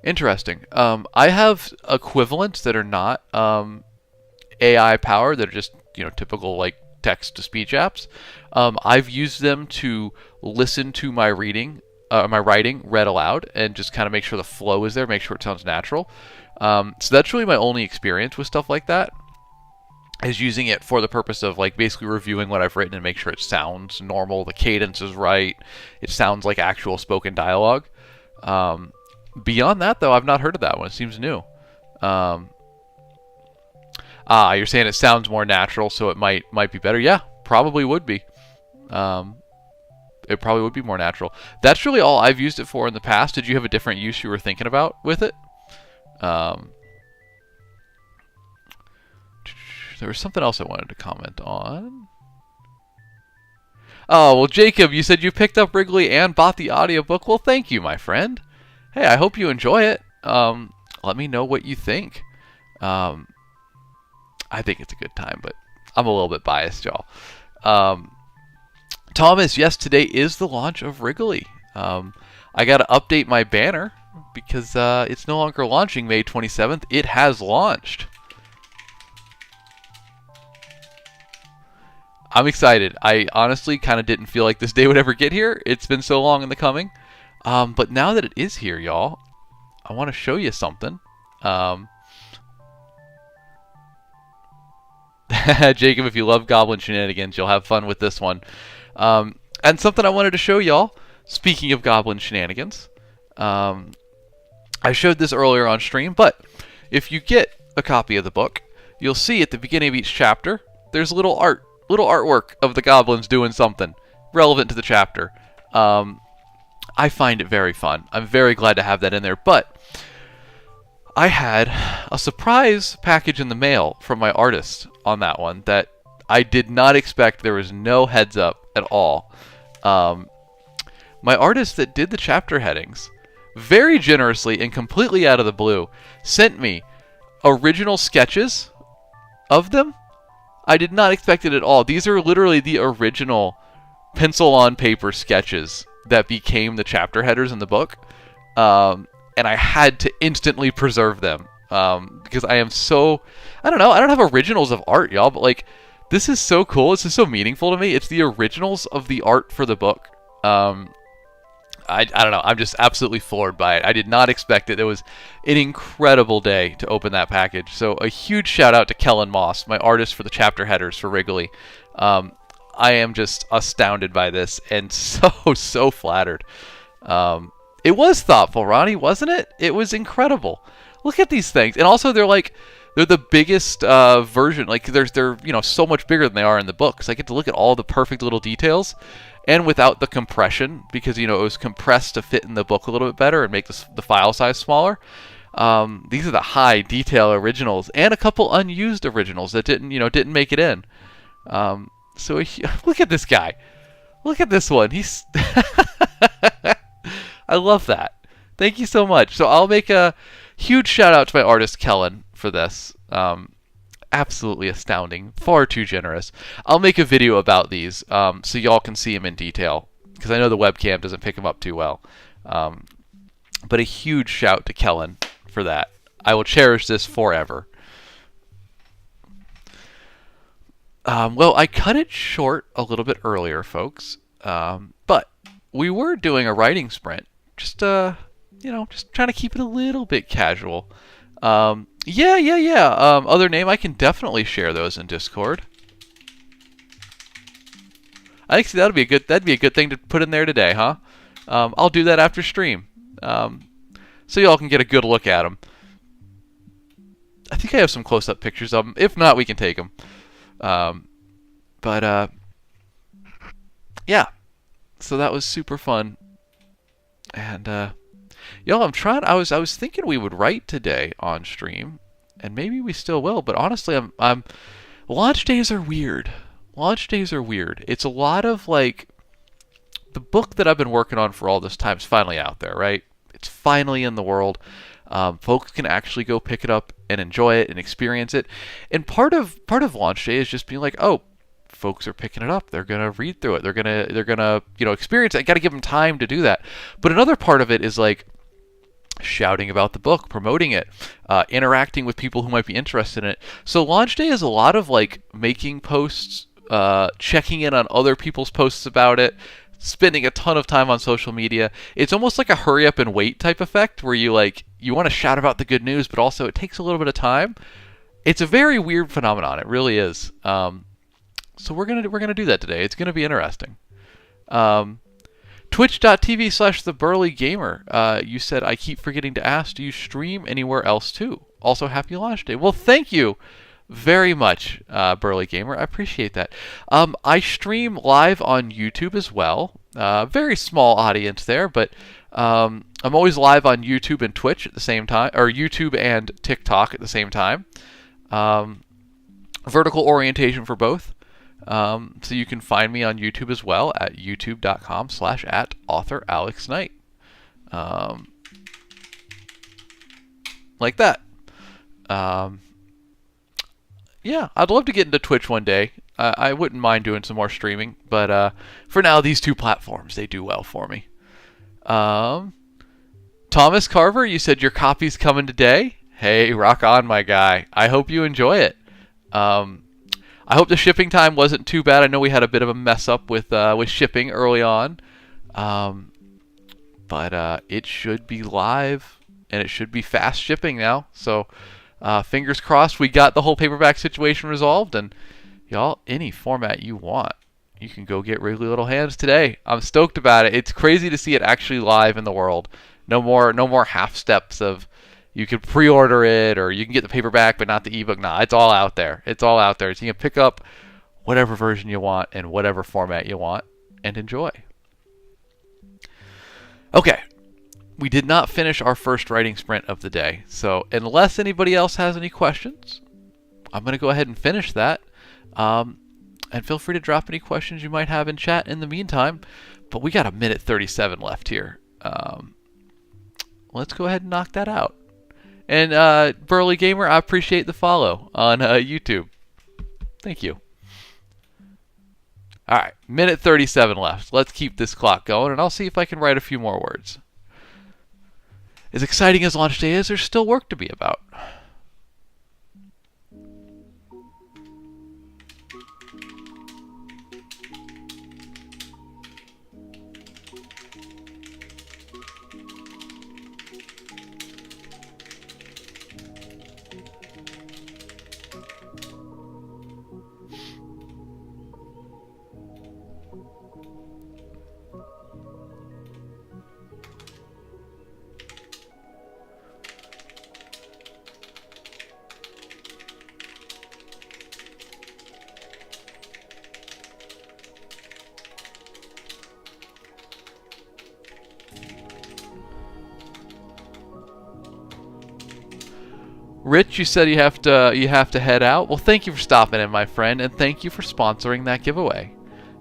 Interesting. I have equivalents that are not AI powered, that are just typical like text to speech apps. I've used them to listen to my writing read aloud, and just kind of make sure the flow is there, make sure it sounds natural. So that's really my only experience with stuff like that, is using it for the purpose of like basically reviewing what I've written and make sure it sounds normal, the cadence is right, it sounds like actual spoken dialogue. Beyond that, though, I've not heard of that one. It seems new. You're saying it sounds more natural, so it might be better. Yeah, probably would be. It probably would be more natural. That's really all I've used it for in the past. Did you have a different use you were thinking about with it? There was something else I wanted to comment on. Oh, well, Jacob, you said you picked up Wrigley and bought the audiobook. Well, thank you, my friend. Hey, I hope you enjoy it. Let me know what you think. I think it's a good time, but I'm a little bit biased, y'all. Thomas, yes, today is the launch of Wrigley. I got to update my banner because it's no longer launching May 27th. It has launched. I'm excited. I honestly kind of didn't feel like this day would ever get here. It's been so long in the coming. But now that it is here, y'all, I want to show you something. Jacob, if you love goblin shenanigans, you'll have fun with this one. And something I wanted to show y'all, speaking of goblin shenanigans, I showed this earlier on stream, but if you get a copy of the book, you'll see at the beginning of each chapter, there's little artwork of the goblins doing something relevant to the chapter. I find it very fun. I'm very glad to have that in there, but I had a surprise package in the mail from my artist on that one that I did not expect. There was no heads up at all. My artist that did the chapter headings, very generously and completely out of the blue, sent me original sketches of them. I did not expect it at all. These are literally the original pencil on paper sketches that became the chapter headers in the book. And I had to instantly preserve them because I am so, I don't know, I don't have originals of art, y'all, but like, this is so cool. This is so meaningful to me. It's the originals of the art for the book. I don't know. I'm just absolutely floored by it. I did not expect it. It was an incredible day to open that package. So a huge shout out to Kellen Moss, my artist for the chapter headers for Wrigley. I am just astounded by this and so flattered. It was thoughtful, Ronnie, wasn't it? It was incredible. Look at these things. And also they're the biggest version. Like they're so much bigger than they are in the book. So I get to look at all the perfect little details. And without the compression, because it was compressed to fit in the book a little bit better and make the file size smaller. These are the high detail originals and a couple unused originals that didn't make it in. So look at this guy. Look at this one. He's I love that. Thank you so much. So I'll make a huge shout out to my artist Kellen for this. absolutely astounding. Far too generous. I'll make a video about these so y'all can see them in detail, because I know the webcam doesn't pick them up too well. But a huge shout to Kellen for that. I will cherish this forever. Well, I cut it short a little bit earlier, folks. But we were doing a writing sprint. Just just trying to keep it a little bit casual. Yeah. Other name, I can definitely share those in Discord. I think that'd be a good thing to put in there today, huh? I'll do that after stream, so y'all can get a good look at them. I think I have some close-up pictures of them. If not, we can take them. Yeah. So that was super fun, and y'all, I was thinking we would write today on stream, and maybe we still will. But honestly, launch days are weird. Launch days are weird. It's a lot of like, the book that I've been working on for all this time is finally out there, right? It's finally in the world. Folks can actually go pick it up and enjoy it and experience it. And part of launch day is just being like, oh, folks are picking it up. They're gonna read through it. They're gonna experience it. I got to give them time to do that. But another part of it is like shouting about the book, promoting it, interacting with people who might be interested in it. So launch day is a lot of like making posts, checking in on other people's posts about it, spending a ton of time on social media. It's almost like a hurry up and wait type effect where you want to shout about the good news, but also it takes a little bit of time. It's a very weird phenomenon. It really is. So we're gonna do that today. It's gonna be interesting. Twitch.tv/theburlygamer. You said, I keep forgetting to ask, do you stream anywhere else too? Also, happy launch day. Well, thank you very much, Burly Gamer. I appreciate that. I stream live on YouTube as well. Very small audience there, but I'm always live on YouTube and Twitch at the same time, or YouTube and TikTok at the same time. Vertical orientation for both. So you can find me on YouTube as well at youtube.com/@authoralexknight. Like that. Yeah, I'd love to get into Twitch one day. I wouldn't mind doing some more streaming, but for now, these two platforms, they do well for me. Thomas Carver, you said your copy's coming today. Hey, rock on, my guy. I hope you enjoy it. I hope the shipping time wasn't too bad. I know we had a bit of a mess up with shipping early on, but it should be live and it should be fast shipping now. So fingers crossed we got the whole paperback situation resolved, and y'all, any format you want, you can go get Wrigley Little Hands today. I'm stoked about it. It's crazy to see it actually live in the world. No more half steps of you can pre-order it or you can get the paperback but not the ebook. Nah, it's all out there. It's all out there. So you can pick up whatever version you want in whatever format you want and enjoy. Okay. We did not finish our first writing sprint of the day. So unless anybody else has any questions, I'm going to go ahead and finish that. And feel free to drop any questions you might have in chat in the meantime. But we got a minute 37 left here. Let's go ahead and knock that out. And Burly Gamer, I appreciate the follow on YouTube. Thank you. All right, minute 37 left. Let's keep this clock going, and I'll see if I can write a few more words. As exciting as launch day is, there's still work to be about. Rich, you said you have to head out. Well, thank you for stopping in, my friend, and thank you for sponsoring that giveaway.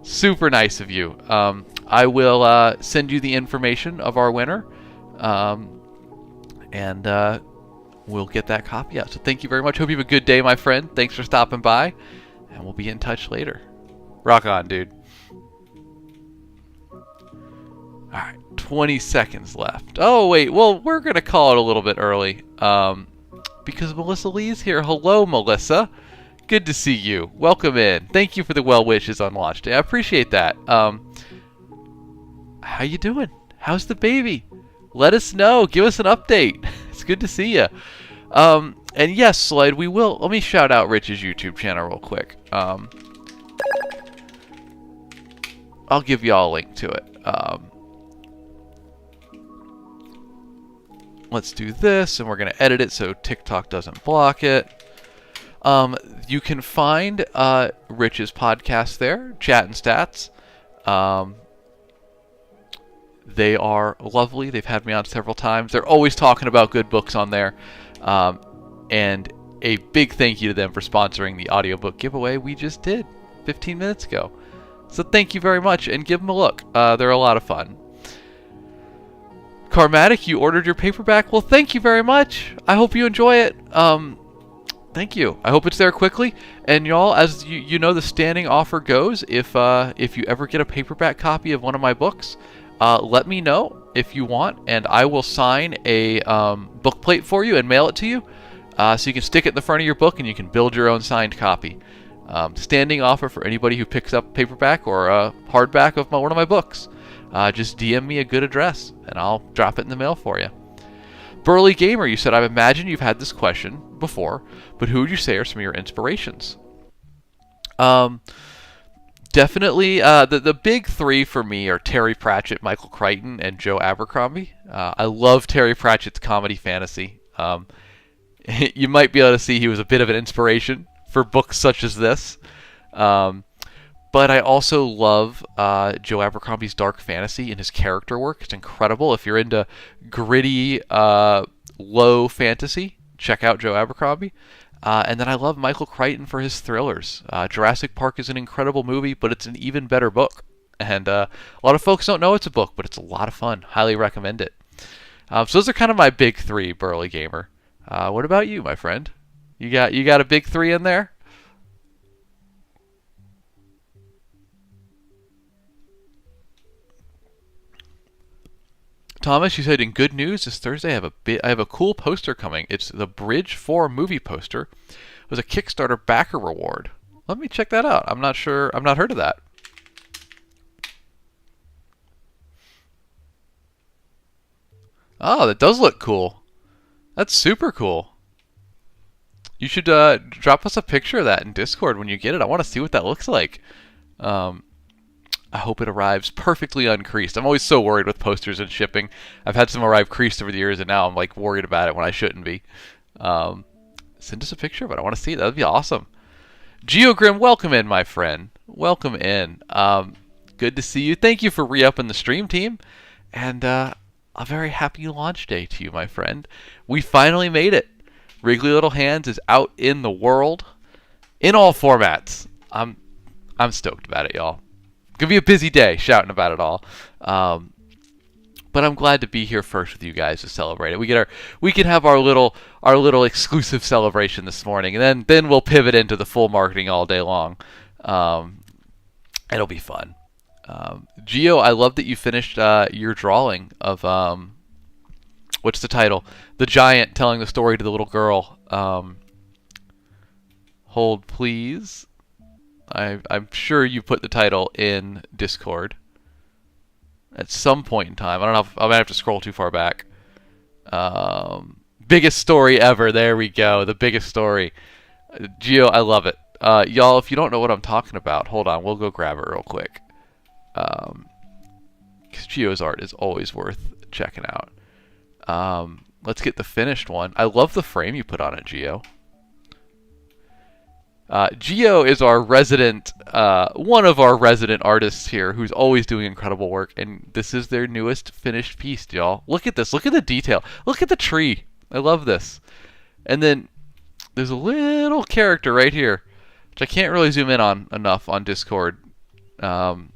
Super nice of you. I will send you the information of our winner, and we'll get that copy out. So thank you very much. Hope you have a good day, my friend. Thanks for stopping by, and we'll be in touch later. Rock on, dude. Alright, 20 seconds left. Oh, wait, well, we're going to call it a little bit early, because Melissa Lee's here. Hello, Melissa. Good to see you. Welcome in. Thank you for the well wishes on launch day. I appreciate that. How you doing? How's the baby? Let us know. Give us an update. It's good to see you. And yes, Slide, we will. Let me shout out Rich's YouTube channel real quick. I'll give y'all a link to it. Let's do this, and we're going to edit it so TikTok doesn't block it. You can find Rich's podcast there, Chat and Stats. They are lovely. They've had me on several times. They're always talking about good books on there. And a big thank you to them for sponsoring the audiobook giveaway we just did 15 minutes ago. So thank you very much, and give them a look. They're a lot of fun. Carmatic, you ordered your paperback? Well, thank you very much. I hope you enjoy it. Thank you. I hope it's there quickly. And y'all, as you know, the standing offer goes. If you ever get a paperback copy of one of my books, let me know if you want, and I will sign a book plate for you and mail it to you, so you can stick it in the front of your book and you can build your own signed copy. Standing offer for anybody who picks up paperback or hardback of one of my books. Just DM me a good address and I'll drop it in the mail for you. Burly Gamer, you said, I imagine you've had this question before, but who would you say are some of your inspirations? Definitely, the big three for me are Terry Pratchett, Michael Crichton, and Joe Abercrombie. I love Terry Pratchett's comedy fantasy. You might be able to see he was a bit of an inspiration for books such as this. But I also love Joe Abercrombie's dark fantasy and his character work. It's incredible. If you're into gritty, low fantasy, check out Joe Abercrombie. And then I love Michael Crichton for his thrillers. Jurassic Park is an incredible movie, but it's an even better book. And a lot of folks don't know it's a book, but it's a lot of fun. Highly recommend it. So those are kind of my big three, Burly Gamer. What about you, my friend? You got a big three in there? Thomas, you said in good news this Thursday I have a cool poster coming. It's the Bridge 4 movie poster. It was a Kickstarter backer reward. Let me check that out. I'm not sure. I've not heard of that. Oh, that does look cool. That's super cool. You should drop us a picture of that in Discord when you get it. I want to see what that looks like. I hope it arrives perfectly uncreased. I'm always so worried with posters and shipping. I've had some arrive creased over the years, and now I'm like worried about it when I shouldn't be. Send us a picture of it. I want to see it. That would be awesome. Geogrim, welcome in, my friend. Welcome in. Good to see you. Thank you for re-upping the stream team. And a very happy launch day to you, my friend. We finally made it. Wriggly Little Hands is out in the world in all formats. I'm stoked about it, y'all. Gonna be a busy day shouting about it all, but I'm glad to be here first with you guys to celebrate it. We can have our little exclusive celebration this morning, and then we'll pivot into the full marketing all day long. It'll be fun. Geo, I love that you finished your drawing of what's the title? The giant telling the story to the little girl. Hold please. I'm sure you put the title in Discord at some point in time. I don't know if I might have to scroll too far back. Biggest story ever. There we go. The biggest story. Geo, I love it. Y'all, if you don't know what I'm talking about, hold on. We'll go grab it real quick. Because Geo's art is always worth checking out. Let's get the finished one. I love the frame you put on it, Geo. Geo is our resident, one of our resident artists here who's always doing incredible work, and this is their newest finished piece, y'all. Look at this. Look at the detail. Look at the tree. I love this. And then there's a little character right here, which I can't really zoom in on enough on Discord, telling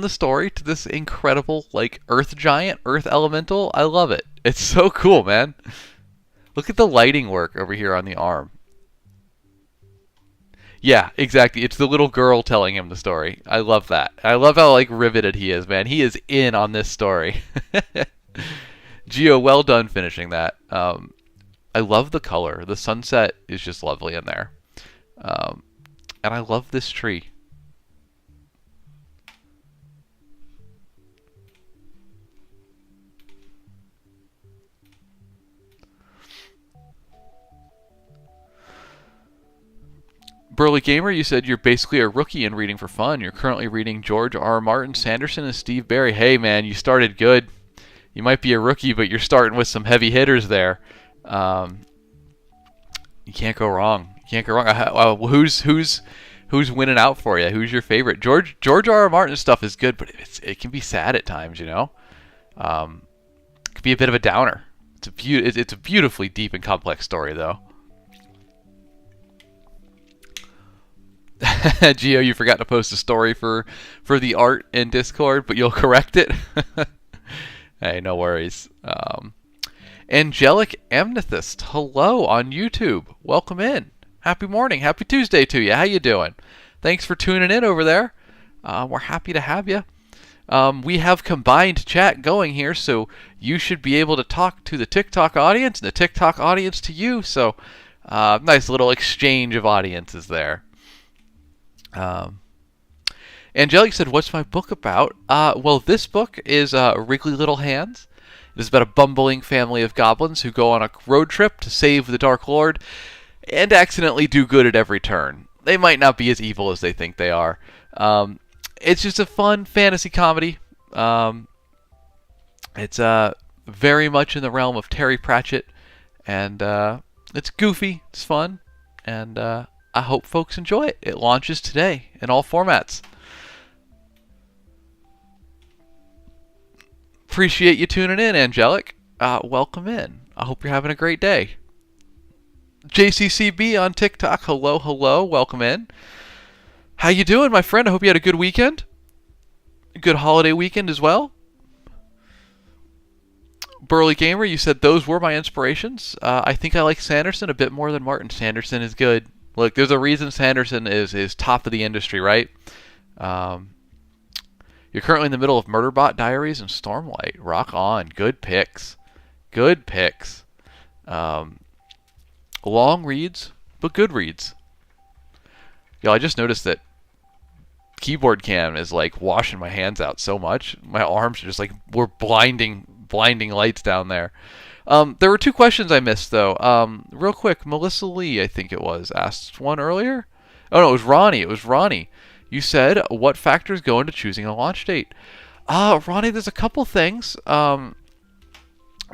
the story to this incredible, like, earth giant, earth elemental. I love it. It's so cool, man. Look at the lighting work over here on the arm. Yeah, exactly. It's the little girl telling him the story. I love that. I love how like riveted he is, man. He is in on this story. Gio, well done finishing that. I love the color. The sunset is just lovely in there. Um, and I love this tree. Burly Gamer, you said you're basically a rookie in reading for fun. You're currently reading George R. R. Martin, Sanderson, and Steve Barry. Hey, man, you started good. You might be a rookie, but you're starting with some heavy hitters there. You can't go wrong. You can't go wrong. Who's winning out for you? Who's your favorite? George R. R. Martin stuff is good, but it can be sad at times. You know, it can be a bit of a downer. It's a beautifully deep and complex story, though. Gio, you forgot to post a story for the art in Discord, but you'll correct it. Hey, no worries. Angelic Amethyst, hello on YouTube. Welcome in. Happy morning. Happy Tuesday to you. How you doing? Thanks for tuning in over there. We're happy to have you. We have combined chat going here, so you should be able to talk to the TikTok audience and the TikTok audience to you. So, nice little exchange of audiences there. Angelic said, what's my book about? Well, this book is Wriggly Little Hands. It is about a bumbling family of goblins who go on a road trip to save the Dark Lord and accidentally do good at every turn. They might not be as evil as they think they are. It's just a fun fantasy comedy. It's very much in the realm of Terry Pratchett, and it's goofy, it's fun, and I hope folks enjoy it. It launches today in all formats. Appreciate you tuning in, Angelic. Welcome in. I hope you're having a great day. JCCB on TikTok. Hello, hello. Welcome in. How you doing, my friend? I hope you had a good weekend. A good holiday weekend as well. Burly Gamer, you said those were my inspirations. I think I like Sanderson a bit more than Martin. Sanderson is good. Look, there's a reason Sanderson is top of the industry, right? You're currently in the middle of Murderbot Diaries and Stormlight. Rock on. Good picks. Good picks. Long reads, but good reads. Yo, I just noticed that keyboard cam is like washing my hands out so much. My arms are just like, we're blinding lights down there. There were two questions I missed, though. Real quick, Melissa Lee, I think it was, asked one earlier. Oh, no, it was Ronnie. It was Ronnie. You said, what factors go into choosing a launch date? Ronnie, there's a couple things.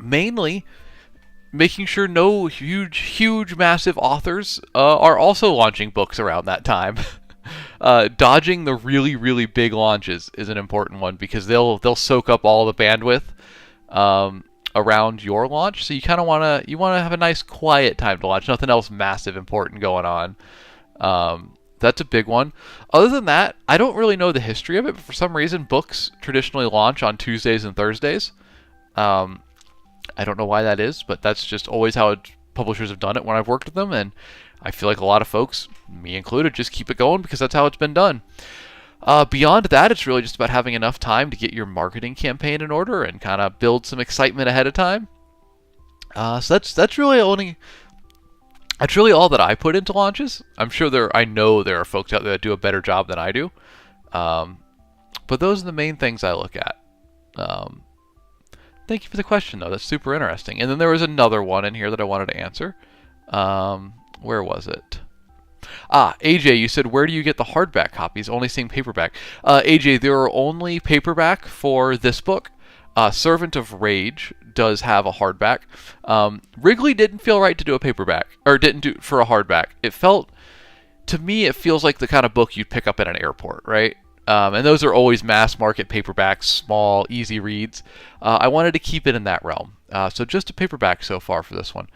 Mainly, making sure no huge, massive authors are also launching books around that time. Dodging the really, really big launches is an important one because they'll soak up all the bandwidth around your launch. So you kind of want to have a nice quiet time to launch. Nothing else massive important going on. That's a big one. Other than that, I don't really know the history of it, but for some reason, books traditionally launch on Tuesdays and Thursdays. I don't know why that is, but that's just always how publishers have done it when I've worked with them, and I feel like a lot of folks, me included, just keep it going because that's how it's been done. Beyond that, it's really just about having enough time to get your marketing campaign in order and kind of build some excitement ahead of time. So that's really all that I put into launches. I know there are folks out there that do a better job than I do. But those are the main things I look at. Thank you for the question, though. That's super interesting. And then there was another one in here that I wanted to answer. Where was it? AJ, you said, where do you get the hardback copies? Only seeing paperback. AJ, there are only paperback for this book. Servant of Rage does have a hardback. Wrigley didn't feel right to do a paperback, or didn't do for a hardback. To me, it feels like the kind of book you'd pick up at an airport, right? And those are always mass market paperbacks, small, easy reads. I wanted to keep it in that realm. So just a paperback so far for this one.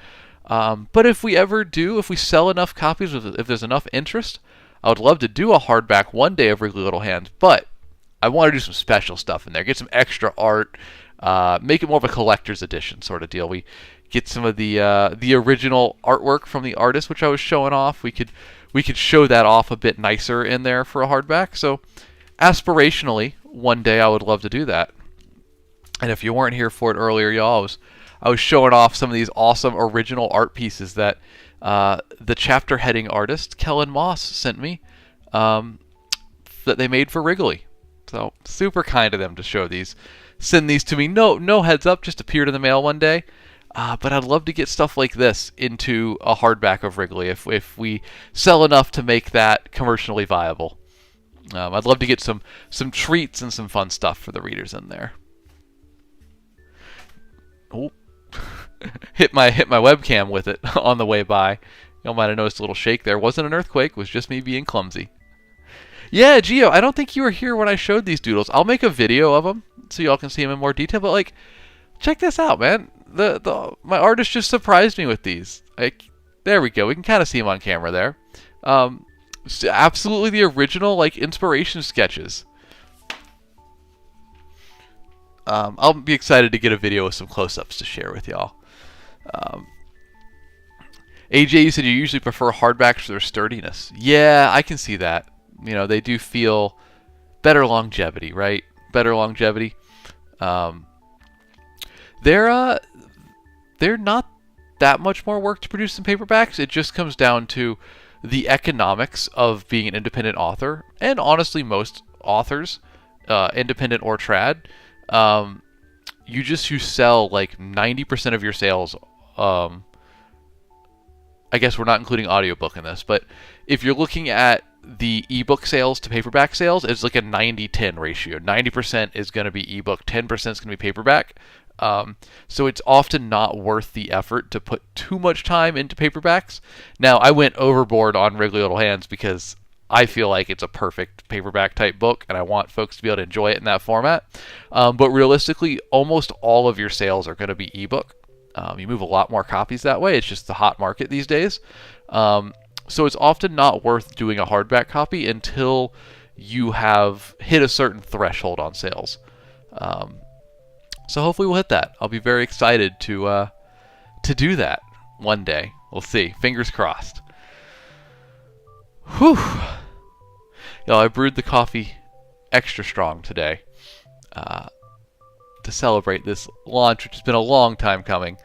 But if we sell enough copies, if there's enough interest, I would love to do a hardback one day of Wrigley Little Hands. But I want to do some special stuff in there. Get some extra art. Make it more of a collector's edition sort of deal. We get some of the original artwork from the artist, which I was showing off. We could show that off a bit nicer in there for a hardback. So aspirationally, one day I would love to do that. And if you weren't here for it earlier, y'all, I was showing off some of these awesome original art pieces that the chapter heading artist Kellen Moss sent me, that they made for Wrigley. So super kind of them to send these to me. No heads up, just appeared in the mail one day. But I'd love to get stuff like this into a hardback of Wrigley if we sell enough to make that commercially viable. I'd love to get some treats and some fun stuff for the readers in there. Oh, hit my webcam with it on the way by. Y'all might have noticed a little shake there. Wasn't an earthquake, was just me being clumsy. Yeah, Gio, I don't think you were here when I showed these doodles. I'll make a video of them so y'all can see them in more detail. But like, check this out, man. My artist just surprised me with these. Like, there we go. We can kind of see them on camera there. Absolutely the original like inspiration sketches. I'll be excited to get a video with some close-ups to share with y'all. AJ, you said you usually prefer hardbacks for their sturdiness. Yeah, I can see that. You know, they do feel better longevity, right? Better longevity. They're not that much more work to produce than paperbacks. It just comes down to the economics of being an independent author, and honestly, most authors, independent or trad, you sell like 90% of your sales. I guess we're not including audiobook in this, but if you're looking at the ebook sales to paperback sales, it's like a 90-10 ratio. 90% is going to be ebook, 10% is going to be paperback. So it's often not worth the effort to put too much time into paperbacks. Now, I went overboard on Wrigley Little Hands because I feel like it's a perfect paperback type book, and I want folks to be able to enjoy it in that format. But realistically, almost all of your sales are going to be ebook. You move a lot more copies that way. It's just the hot market these days. So it's often not worth doing a hardback copy until you have hit a certain threshold on sales. So hopefully we'll hit that. I'll be very excited to do that one day. We'll see. Fingers crossed. Whew. I brewed the coffee extra strong today to celebrate this launch, which has been a long time coming.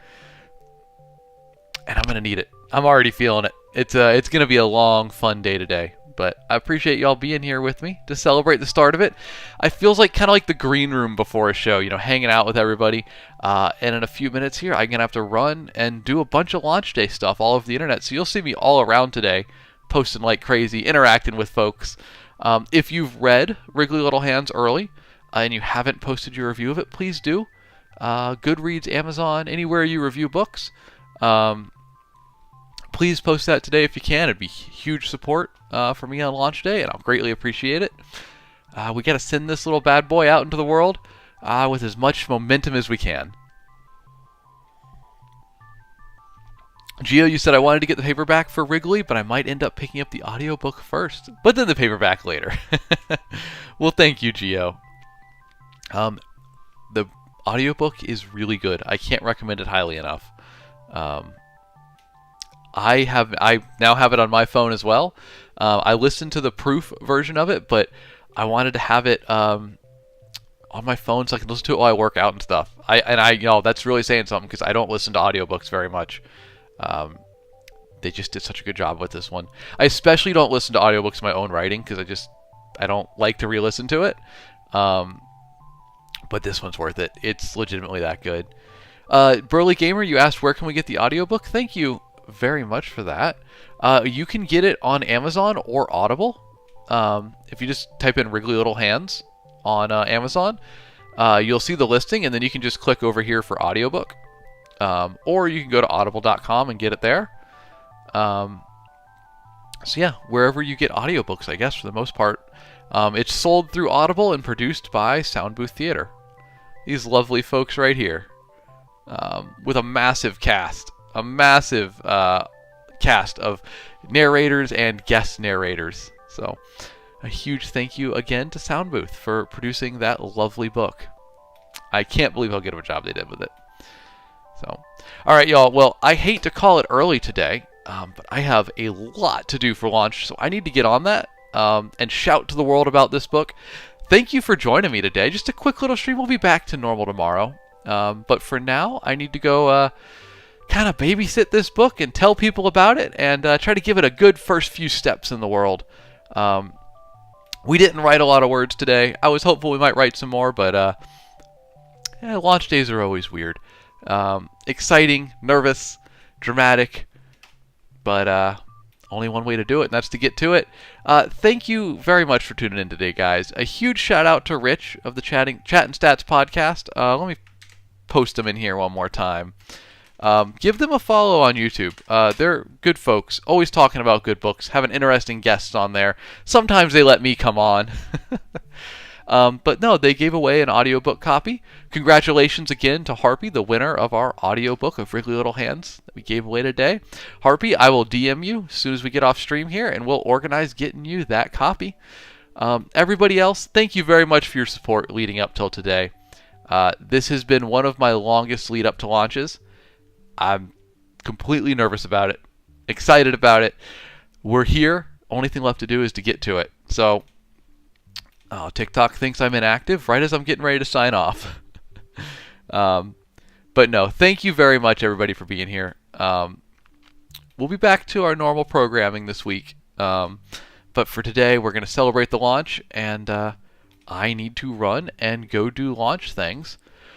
And I'm going to need it. I'm already feeling it. It's going to be a long, fun day today. But I appreciate y'all being here with me to celebrate the start of it. It feels like kind of like the green room before a show, hanging out with everybody. And in a few minutes here, I'm going to have to run and do a bunch of launch day stuff all over the internet. So you'll see me all around today, posting like crazy, interacting with folks. If you've read Wrigley Little Hands early and you haven't posted your review of it, please do. Goodreads, Amazon, anywhere you review books. Please post that today if you can. It'd be huge support for me on launch day, and I'll greatly appreciate it. We got to send this little bad boy out into the world with as much momentum as we can. Gio, you said I wanted to get the paperback for Wrigley, but I might end up picking up the audiobook first, but then the paperback later. Well, thank you, Gio. The audiobook is really good. I can't recommend it highly enough. I now have it on my phone as well. I listened to the proof version of it, but I wanted to have it on my phone so I can listen to it while I work out and stuff. That's really saying something because I don't listen to audiobooks very much. They just did such a good job with this one. I especially don't listen to audiobooks in my own writing because I don't like to re-listen to it. But this one's worth it. It's legitimately that good. Burly Gamer, you asked where can we get the audiobook? Thank you very much for that. You can get it on Amazon or Audible. If you just type in Wrigley Little Hands on Amazon, you'll see the listing, and then you can just click over here for audiobook. Or you can go to audible.com and get it there. So yeah, wherever you get audiobooks, I guess, for the most part. It's sold through Audible and produced by Sound Booth Theater. These lovely folks right here. With a massive cast. A massive cast of narrators and guest narrators. So a huge thank you again to Sound Booth for producing that lovely book. I can't believe how good of a job they did with it. So, all right, y'all. Well, I hate to call it early today, but I have a lot to do for launch, so I need to get on that and shout to the world about this book. Thank you for joining me today. Just a quick little stream. We'll be back to normal tomorrow. But for now, I need to go kind of babysit this book and tell people about it and try to give it a good first few steps in the world. We didn't write a lot of words today. I was hopeful we might write some more, but launch days are always weird. Exciting, nervous, dramatic, but only one way to do it, and that's to get to it. Thank you very much for tuning in today, guys. A huge shout out to Rich of the Chat and Stats podcast. Let me post them in here one more time. Give them a follow on YouTube. They're good folks, always talking about good books, having interesting guests on there. Sometimes they let me come on. But no, they gave away an audiobook copy. Congratulations again to Harpy, the winner of our audiobook of Wriggly Little Hands that we gave away today. Harpy, I will DM you as soon as we get off stream here, and we'll organize getting you that copy. Everybody else, thank you very much for your support leading up till today. This has been one of my longest lead up to launches. I'm completely nervous about it, excited about it. We're here. Only thing left to do is to get to it. So, TikTok thinks I'm inactive right as I'm getting ready to sign off. But no, thank you very much, everybody, for being here. We'll be back to our normal programming this week. But for today, we're going to celebrate the launch, and I need to run and go do launch things.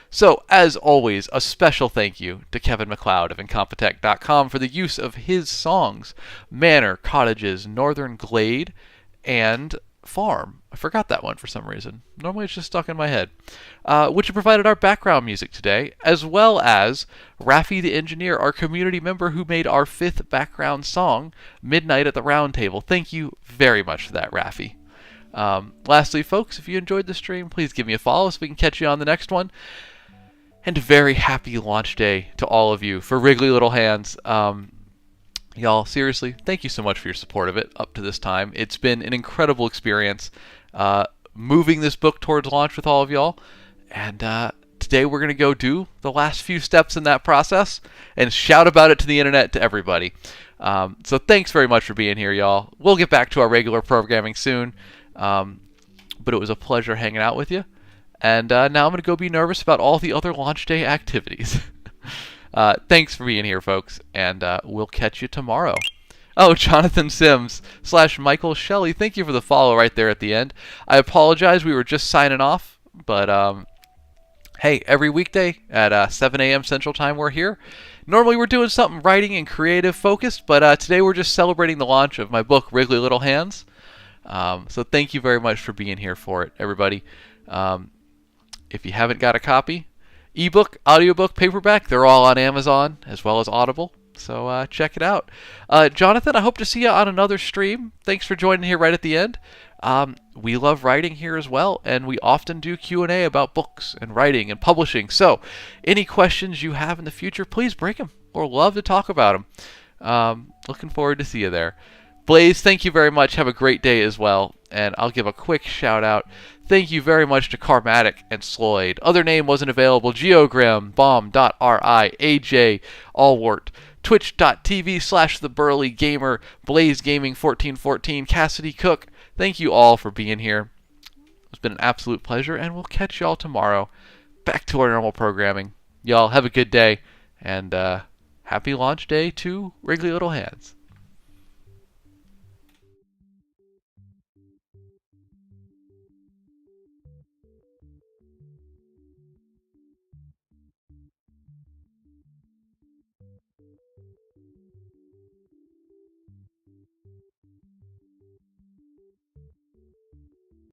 So, as always, a special thank you to Kevin MacLeod of Incompetech.com for the use of his songs, Manor, Cottages, Northern Glade, and Farm. I forgot that one for some reason. Normally it's just stuck in my head. Which provided our background music today, as well as Raffi the Engineer, our community member who made our 5th background song, Midnight at the Round Table. Thank you very much for that, Raffi. Lastly, folks, if you enjoyed the stream, please give me a follow so we can catch you on the next one. And a very happy launch day to all of you for Wriggly Little Hands. Y'all, seriously, thank you so much for your support of it up to this time. It's been an incredible experience moving this book towards launch with all of y'all. And today we're going to go do the last few steps in that process and shout about it to the internet to everybody. So thanks very much for being here, y'all. We'll get back to our regular programming soon. But it was a pleasure hanging out with you. And now I'm going to go be nervous about all the other launch day activities. Thanks for being here, folks, and we'll catch you tomorrow. Oh, Jonathan Sims / Michael Shelley, thank you for the follow right there at the end. I apologize, we were just signing off, but hey, every weekday at 7 a.m. Central Time we're here. Normally we're doing something writing and creative focused, but today we're just celebrating the launch of my book, Wriggly Little Hands. So thank you very much for being here for it, everybody. If you haven't got a copy, ebook, audiobook, paperback, they're all on Amazon as well as Audible. So check it out. Jonathan, I hope to see you on another stream. Thanks for joining here right at the end. We love writing here as well, and we often do Q&A about books and writing and publishing. So any questions you have in the future, please bring them. We'll love to talk about them. Looking forward to see you there. Blaze, thank you very much. Have a great day as well. And I'll give a quick shout out. Thank you very much to Carmatic and Sloyd. Other name wasn't available. Geogrim, Bomb.ri, AJ, Allwart, Twitch.tv/TheBurlyGamer, Blaze Gaming 1414, Cassidy Cook. Thank you all for being here. It's been an absolute pleasure, and we'll catch y'all tomorrow. Back to our normal programming. Y'all have a good day, and happy launch day to Wriggly Little Hands.